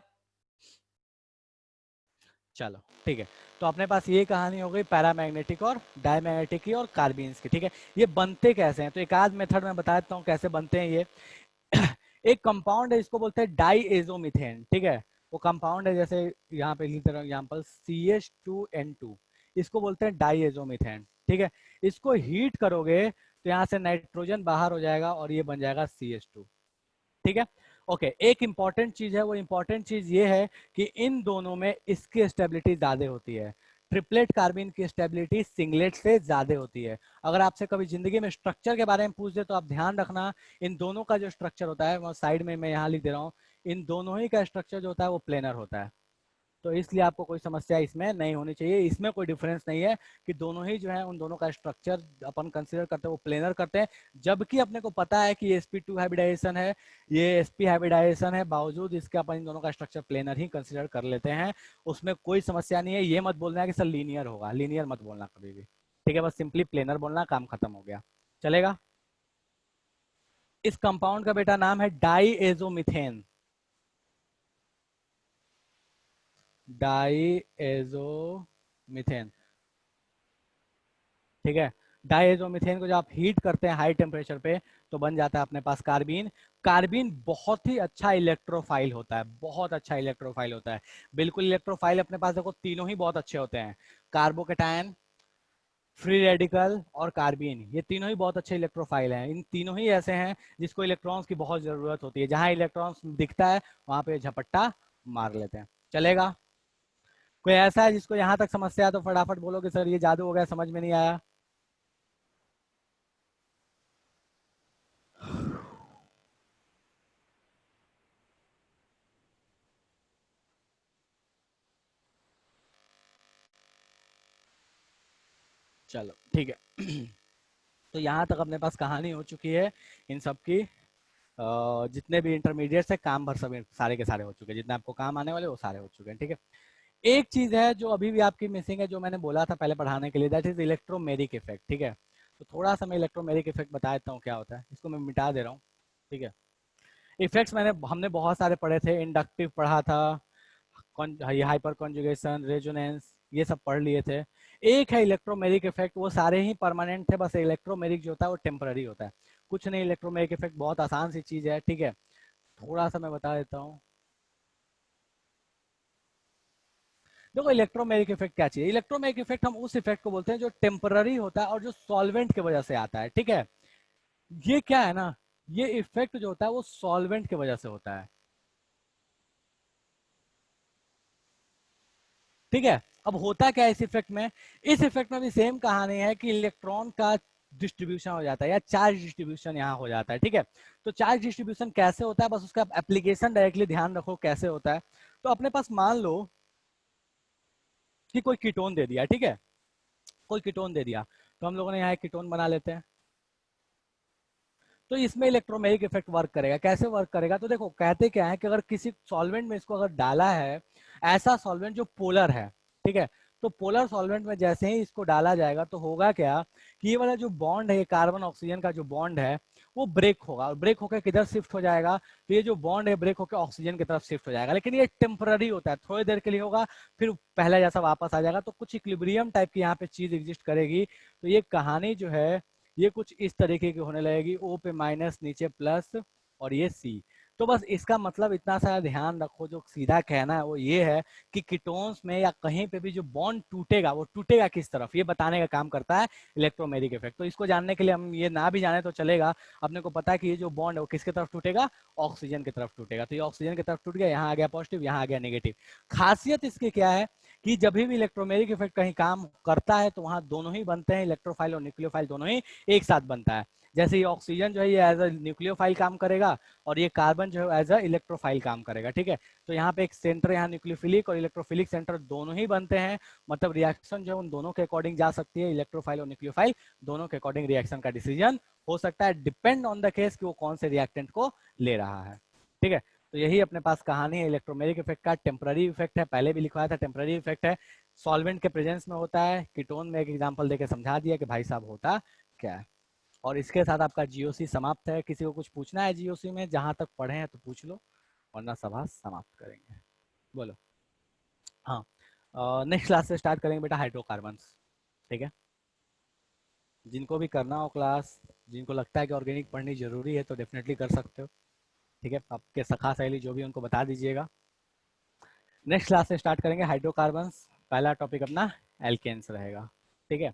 चलो ठीक है। तो अपने पास ये कहानी हो गई पैरामैग्नेटिक और डायमैग्नेटिक की और कार्बीन्स की। ठीक है? ये बनते कैसे हैं? तो एक आध मेथड मैं बता देता हूँ कैसे बनते हैं ये। एक कंपाउंड है, इसको बोलते हैं डाईएजोमीथेन। ठीक है? वो कंपाउंड है, जैसे यहाँ पे लिख दे रहा हूँ एग्जाम्पल, CH2N2, इसको बोलते हैं डाईएजोमीथेन। ठीक है? इसको हीट करोगे तो यहाँ से नाइट्रोजन बाहर हो जाएगा और ये बन जाएगा CH2। ठीक है? ओके, एक इंपॉर्टेंट चीज है, वो इंपॉर्टेंट चीज ये है कि इन दोनों में इसकी स्टेबिलिटी ज्यादा होती है। ट्रिपलेट कार्बिन की स्टेबिलिटी सिंगलेट से ज्यादा होती है। अगर आपसे कभी जिंदगी में स्ट्रक्चर के बारे में पूछ दे तो आप ध्यान रखना, इन दोनों का जो स्ट्रक्चर होता है वो साइड में मैं यहाँ लिख दे रहा हूँ, इन दोनों ही का स्ट्रक्चर जो होता है वो प्लेनर होता है। तो इसलिए आपको कोई समस्या इसमें नहीं होनी चाहिए। इसमें कोई डिफरेंस नहीं है कि दोनों ही जो है उन दोनों का स्ट्रक्चर अपन कंसीडर करते हैं वो प्लेनर करते हैं, जबकि अपने को पता है कि ये sp2 हाइब्रिडाइजेशन है, ये sp हाइब्रिडाइजेशन है, बावजूद इसके अपन इन दोनों का स्ट्रक्चर प्लेनर ही कंसीडर कर लेते हैं। उसमें कोई समस्या नहीं है। ये मत बोलना है कि सर लीनियर होगा, लीनियर मत बोलना कभी भी। ठीक है? बस सिंपली प्लेनर बोलना, काम खत्म हो गया। चलेगा? इस कंपाउंड का बेटा नाम है डाईएजोमीथेन। डाईएजोमीथेन। ठीक है? डाईएजोमीथेन को जब आप हीट करते हैं हाई टेम्परेचर पे तो बन जाता है अपने पास कार्बीन। कार्बीन बहुत ही अच्छा इलेक्ट्रोफाइल होता है, बहुत अच्छा इलेक्ट्रोफाइल होता है, बिल्कुल इलेक्ट्रोफाइल। अपने पास देखो तीनों ही बहुत अच्छे होते हैं, कार्बोकेटायन, फ्री रेडिकल और कार्बीन, ये तीनों ही बहुत अच्छे इलेक्ट्रोफाइल हैं। इन तीनों ही ऐसे हैं जिसको इलेक्ट्रॉन्स की बहुत जरूरत होती है, जहां इलेक्ट्रॉन्स दिखता है वहां पे झपट्टा मार लेते हैं। चलेगा? कोई ऐसा है जिसको यहां तक समस्या है तो फटाफट बोलो कि सर ये जादू हो गया, समझ में नहीं आया। चलो ठीक है। तो यहाँ तक अपने पास कहानी हो चुकी है इन सब की। जितने भी इंटरमीडिएट है काम भर सब सारे के सारे हो चुके हैं, जितने आपको काम आने वाले वो सारे हो चुके हैं। ठीक है? एक चीज है जो अभी भी आपकी मिसिंग है, जो मैंने बोला था पहले पढ़ाने के लिए, दैट इज इलेक्ट्रोमेरिक इफेक्ट। ठीक है? तो थोड़ा सा मैं इलेक्ट्रोमेरिक इफेक्ट बता देता हूँ क्या होता है, इसको मैं मिटा दे रहा हूँ। ठीक है? इफेक्ट्स हमने बहुत सारे पढ़े थे, इंडक्टिव पढ़ा था, हाइपर कॉन्जुगेशन, रेजोनेंस, ये सब पढ़ लिए थे। एक है इलेक्ट्रोमेरिक इफेक्ट, वो सारे ही परमानेंट थे, बस इलेक्ट्रोमेरिक जो होता है वो टेम्पररी होता है। कुछ नहीं, इलेक्ट्रोमेरिक इफेक्ट बहुत आसान सी चीज है। ठीक है? थोड़ा सा मैं बता देता हूँ। देखो इलेक्ट्रोमेरिक इफेक्ट क्या चाहिए, इलेक्ट्रोमेरिक इफेक्ट हम उस इफेक्ट को बोलते हैं जो टेम्पररी होता है और जो सॉल्वेंट की वजह से आता है। ठीक है? ये क्या है ना, ये इफेक्ट जो होता है वो सॉल्वेंट की वजह से होता है। ठीक है? अब होता क्या है इस इफेक्ट में, इस इफेक्ट में भी सेम कहानी है कि इलेक्ट्रॉन का डिस्ट्रीब्यूशन हो जाता है या चार्ज डिस्ट्रीब्यूशन यहाँ हो जाता है। ठीक है? तो चार्ज डिस्ट्रीब्यूशन कैसे होता है, बस उसका एप्लीकेशन डायरेक्टली ध्यान रखो कैसे होता है। तो अपने पास मान लो कि कोई कीटोन दे दिया। ठीक है? कोई कीटोन दे दिया, तो हम लोगों ने यहाँ एक कीटोन बना लेते हैं। तो इसमें इलेक्ट्रोमेरिक इफेक्ट वर्क करेगा। कैसे वर्क करेगा? तो देखो कहते क्या है कि अगर किसी सॉल्वेंट में इसको अगर डाला है, ऐसा सॉल्वेंट जो पोलर है, ठीक है, तो पोलर सॉल्वेंट में जैसे ही इसको डाला जाएगा तो होगा क्या कि ये वाला जो बॉन्ड है, ये कार्बन ऑक्सीजन का जो बॉन्ड है वो ब्रेक होगा, और ब्रेक होकर किधर शिफ्ट हो जाएगा, तो ये जो बॉन्ड है ब्रेक होकर ऑक्सीजन की तरफ शिफ्ट हो जाएगा। लेकिन ये टेम्पररी होता है, थोड़ी देर के लिए होगा, फिर पहले जैसा वापस आ जाएगा। तो कुछ इक्विलिब्रियम टाइप की यहाँ पे चीज एग्जिस्ट करेगी। तो ये कहानी जो है ये कुछ इस तरीके की होने लगेगी, O पे माइनस, नीचे प्लस, और ये C। तो बस इसका मतलब इतना सा ध्यान रखो, जो सीधा कहना है वो ये है कि कीटोन्स में या कहीं पे भी जो बॉन्ड टूटेगा वो टूटेगा किस तरफ, ये बताने का काम करता है इलेक्ट्रोमेरिक इफेक्ट। तो इसको जानने के लिए हम ये ना भी जाने तो चलेगा, अपने को पता है कि ये जो बॉन्ड है वो किसकी तरफ टूटेगा, ऑक्सीजन की तरफ टूटेगा। तो ये ऑक्सीजन की तरफ टूट गया, यहाँ आ गया पॉजिटिव, यहाँ आ गया नेगेटिव। खासियत इसकी क्या है कि जब भी इलेक्ट्रोमेरिक इफेक्ट कहीं काम करता है तो वहां दोनों ही बनते हैं, इलेक्ट्रोफाइल और न्यूक्लियोफाइल दोनों ही एक साथ बनता है। जैसे ये ऑक्सीजन जो है ये एज अ न्यूक्लियोफाइल काम करेगा, और ये कार्बन जो है एज अ इलेक्ट्रोफाइल काम करेगा, ठीक है। तो यहाँ पे एक सेंटर, यहाँ न्यूक्लियोफिलिक और इलेक्ट्रोफिलिक सेंटर दोनों ही बनते हैं, मतलब रिएक्शन जो है उन दोनों के अकॉर्डिंग जा सकती है, इलेक्ट्रोफाइल और न्यूक्लियोफाइल दोनों के अकॉर्डिंग रिएक्शन का डिसीजन हो सकता है, डिपेंड ऑन द केस कि वो कौन से रिएक्टेंट को ले रहा है, ठीक है। तो यही अपने पास कहानी है इलेक्ट्रोमेरिक इफेक्ट का। टेम्पररी इफेक्ट है, पहले भी लिखवाया था, टेम्पररी इफेक्ट है, सॉल्वेंट के प्रेजेंस में होता है। कीटोन में एक एग्जांपल देके समझा दिया कि भाई साहब होता क्या है। और इसके साथ आपका जीओसी समाप्त है। किसी को कुछ पूछना है जीओसी में, जहां तक पढ़े हैं तो पूछ लो, वरना सभा समाप्त करेंगे। बोलो। हाँ, नेक्स्ट क्लास से स्टार्ट करेंगे बेटा हाइड्रोकार्बन्स, ठीक है। जिनको भी करना हो क्लास, जिनको लगता है कि ऑर्गेनिक पढ़नी जरूरी है तो डेफिनेटली कर सकते हो, ठीक है। आपके सखा सहेली जो भी उनको बता दीजिएगा। नेक्स्ट क्लास से स्टार्ट करेंगे हाइड्रोकार्बन्स। पहला टॉपिक अपना एल्केन्स रहेगा, ठीक है।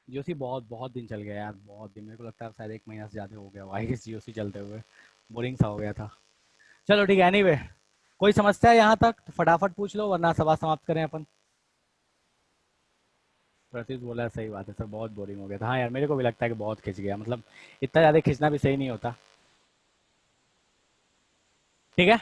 जीओसी बहुत बहुत दिन चल गया यार, बहुत दिन, मेरे को लगता है शायद 1 महीना से ज़्यादा हो गया आई गेस जीओसी चलते हुए, बोरिंग सा हो गया था। चलो ठीक है, एनीवे कोई समस्या है यहाँ तक तो फटाफट पूछ लो, वरना सभा समाप्त करें अपन। प्रत्युष बोला सही बात है सर, बहुत बोरिंग हो गया था। हाँ यार, मेरे को भी लगता है कि बहुत खिंच गया, मतलब इतना ज़्यादा खींचना भी सही नहीं होता, ठीक है।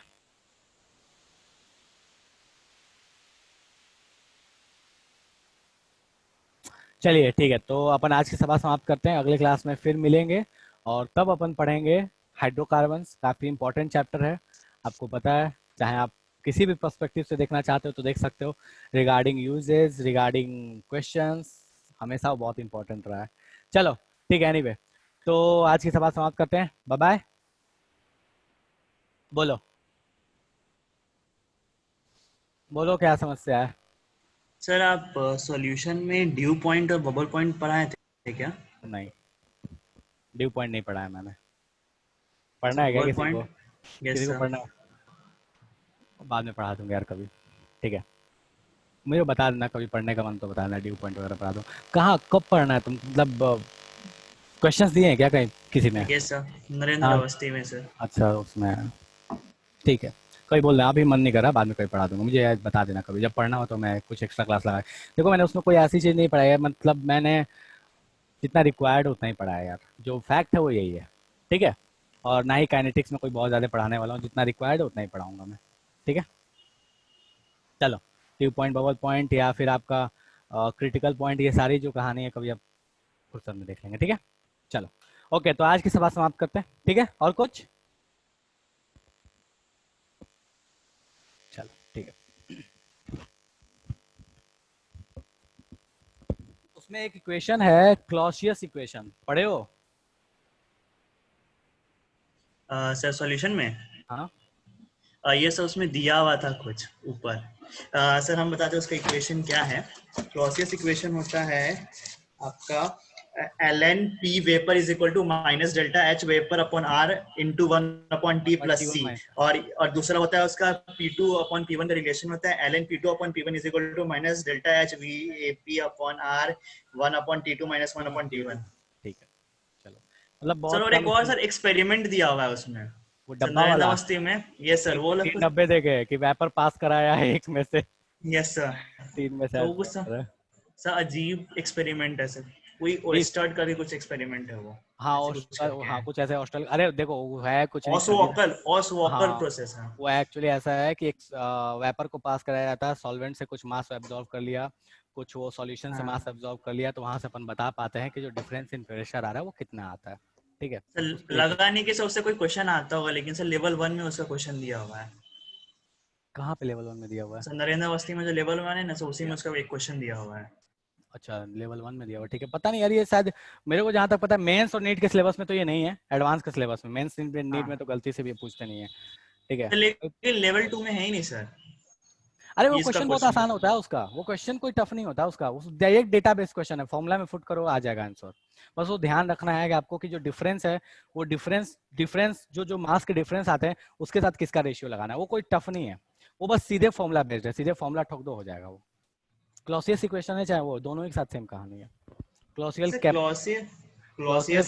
चलिए ठीक है, तो अपन आज की सभा समाप्त करते हैं, अगले क्लास में फिर मिलेंगे, और तब अपन पढ़ेंगे हाइड्रोकार्बन्स। काफ़ी इंपॉर्टेंट चैप्टर है, आपको पता है, चाहे आप किसी भी पर्सपेक्टिव से देखना चाहते हो तो देख सकते हो। रिगार्डिंग यूजेस, रिगार्डिंग क्वेश्चंस, हमेशा वो बहुत इंपॉर्टेंट रहा है। चलो ठीक है, एनीवे तो आज की सभा समाप्त करते हैं, बाय बाय। बोलो बोलो, क्या समस्या है। सर आप सॉल्यूशन में ड्यू पॉइंट और बबल पॉइंट पढ़ाए थे क्या? नहीं, ड्यू पॉइंट नहीं पढ़ा है मैंने। अच्छा, पढ़ना है क्या बबल किसी को? पॉइंट। यस किसी को सर। पढ़ना है? बाद में पढ़ा दूंगा यार कभी, ठीक है। मुझे बता देना कभी पढ़ने का मन तो बता देना, ड्यू पॉइंट वगैरह पढ़ा दो। कहाँ कब पढ़ना है तुम, मतलब क्वेश्चंस दिए हैं क्या कहीं किसी ने? यस सर, नरेंद्र हाँ, अवस्थी में सर। अच्छा उसमें, ठीक है। कभी बोल रहे अभी मन नहीं कर रहा, बाद में कभी पढ़ा दूंगा, मुझे यार बता देना कभी जब पढ़ना हो तो मैं कुछ एक्स्ट्रा क्लास लगा। देखो मैंने उसमें कोई ऐसी चीज़ नहीं पढ़ाई है, मतलब मैंने जितना रिक्वायर्ड उतना ही पढ़ा है यार, जो फैक्ट है वो यही है, ठीक है। और ना ही काइनेटिक्स में कोई बहुत ज़्यादा पढ़ाने वाला हूँ, जितना रिक्वायर्ड है उतना ही पढ़ाऊंगा मैं, ठीक है। चलो, ड्यू पॉइंट, बबल पॉइंट, या फिर आपका क्रिटिकल पॉइंट, ये सारी जो कहानी है कभी आप फुर्सत में देख लेंगे, ठीक है। चलो ओके, तो आज की सभा समाप्त करते हैं, ठीक है। और कुछ? चलो ठीक है। उसमें एक इक्वेशन है क्लॉसियस इक्वेशन, पढ़े हो? सर सॉल्यूशन में हाँ, ये सर उसमें दिया हुआ था कुछ ऊपर। सर हम बताते हैं उसका इक्वेशन क्या है। क्लॉसियस इक्वेशन होता है आपका ln p vapour is equal to minus delta h vapour upon r into 1/t plus c। और दूसरा होता है उसका p2 अपॉन p1 का रिलेशन होता है ln p2 upon p1 is equal to minus delta h vap upon r 1/t2 minus 1/t1। ठीक है। चलो, मतलब सर बहुत और कम एक और इसमें, सर एक्सपेरिमेंट दिया हुआ है उसमें वो सर डब्बा नरेंद्र वाला अवस्थी में। यस सर, वो लोग 390 देके कि वेपर पास कराया है एक में से, यस सर। 3 में से तो वो कुछ answer है। सर अजीब एक्सपेरिमेंट है सर, कोई ठीक, ओस्टर्ड का भी कुछ एक्सपेरिमेंट है वो, हाँ ऐसे कुछ करके हाँ है। कुछ ऐसे हॉस्टल, अरे देखो वो है कुछ नहीं, सीधा, ऑसवॉकर ऑसवॉकर हाँ प्रोसेस है। वो एक्चुअली ऐसा है कि एक वेपर को पास कराया जाता है, सॉल्वेंट से कुछ मास एब्जॉर्ब कर लिया, कुछ वो सॉल्यूशन से मास हाँ एब्जॉर्ब कर लिया, तो वहां से अपन बता पाते हैं कि जो डिफरेंस इन प्रेशर आ रहा है वो कितना आता है, ठीक है। सर, उसके लिए कुछ, लगाने के से उससे कोई क्वेश्चन आता होगा, लेकिन सर लेवल 1 में उसका क्वेश्चन दिया हुआ है। कहाँ पे लेवल 1 में दिया हुआ है? सर नरेंद्र अवस्थी में जो लेवल 1 है ना सर, उसी में उसका एक क्वेश्चन दिया हुआ है। अच्छा, लेवल 1 में दिया हुआ, ठीक है। पता नहीं यार, ये शायद मेरे को जहाँ तक पता है मेंस और नीट के सिलेबस में तो ये नहीं है, एडवांस के सिलेबस में। मेंस नीट में तो गलती से भी पूछते नहीं है, ठीक है। लेकिन लेवल 2 में है ही नहीं सर। अरे वो ये इसका क्वेश्चन बहुत क्वेश्चन आसान होता है उसका, वो क्वेश्चन कोई टफ नहीं होता उसका, उस डायरेक्ट डेटाबेस क्वेश्चन है, फॉर्मूला में फुट करो आ जाएगा आंसर। बस वो ध्यान रखना है कि आपको कि जो डिफरेंस है वो डिफरेंस जो मार्क्स के डिफरेंस आते हैं उसके साथ किसका रेशियो लगाना है, वो कोई टफ नहीं है, वो बस सीधे फॉर्मूला बेस्ड है, सीधे फॉर्मूला ठोक दो हो जाएगा वो। क्लॉसियस इक्वेशन है चाहे वो, दोनों एक साथ सेम कहानी है। क्लॉसियस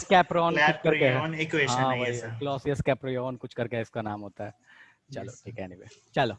कैप्रोन कुछ करके है, इक्वेशन हाँ है ये वही सर। क्लॉसियस कैप्रियन कुछ करके इसका नाम होता है। चलो ठीक है, एनीवे चलो।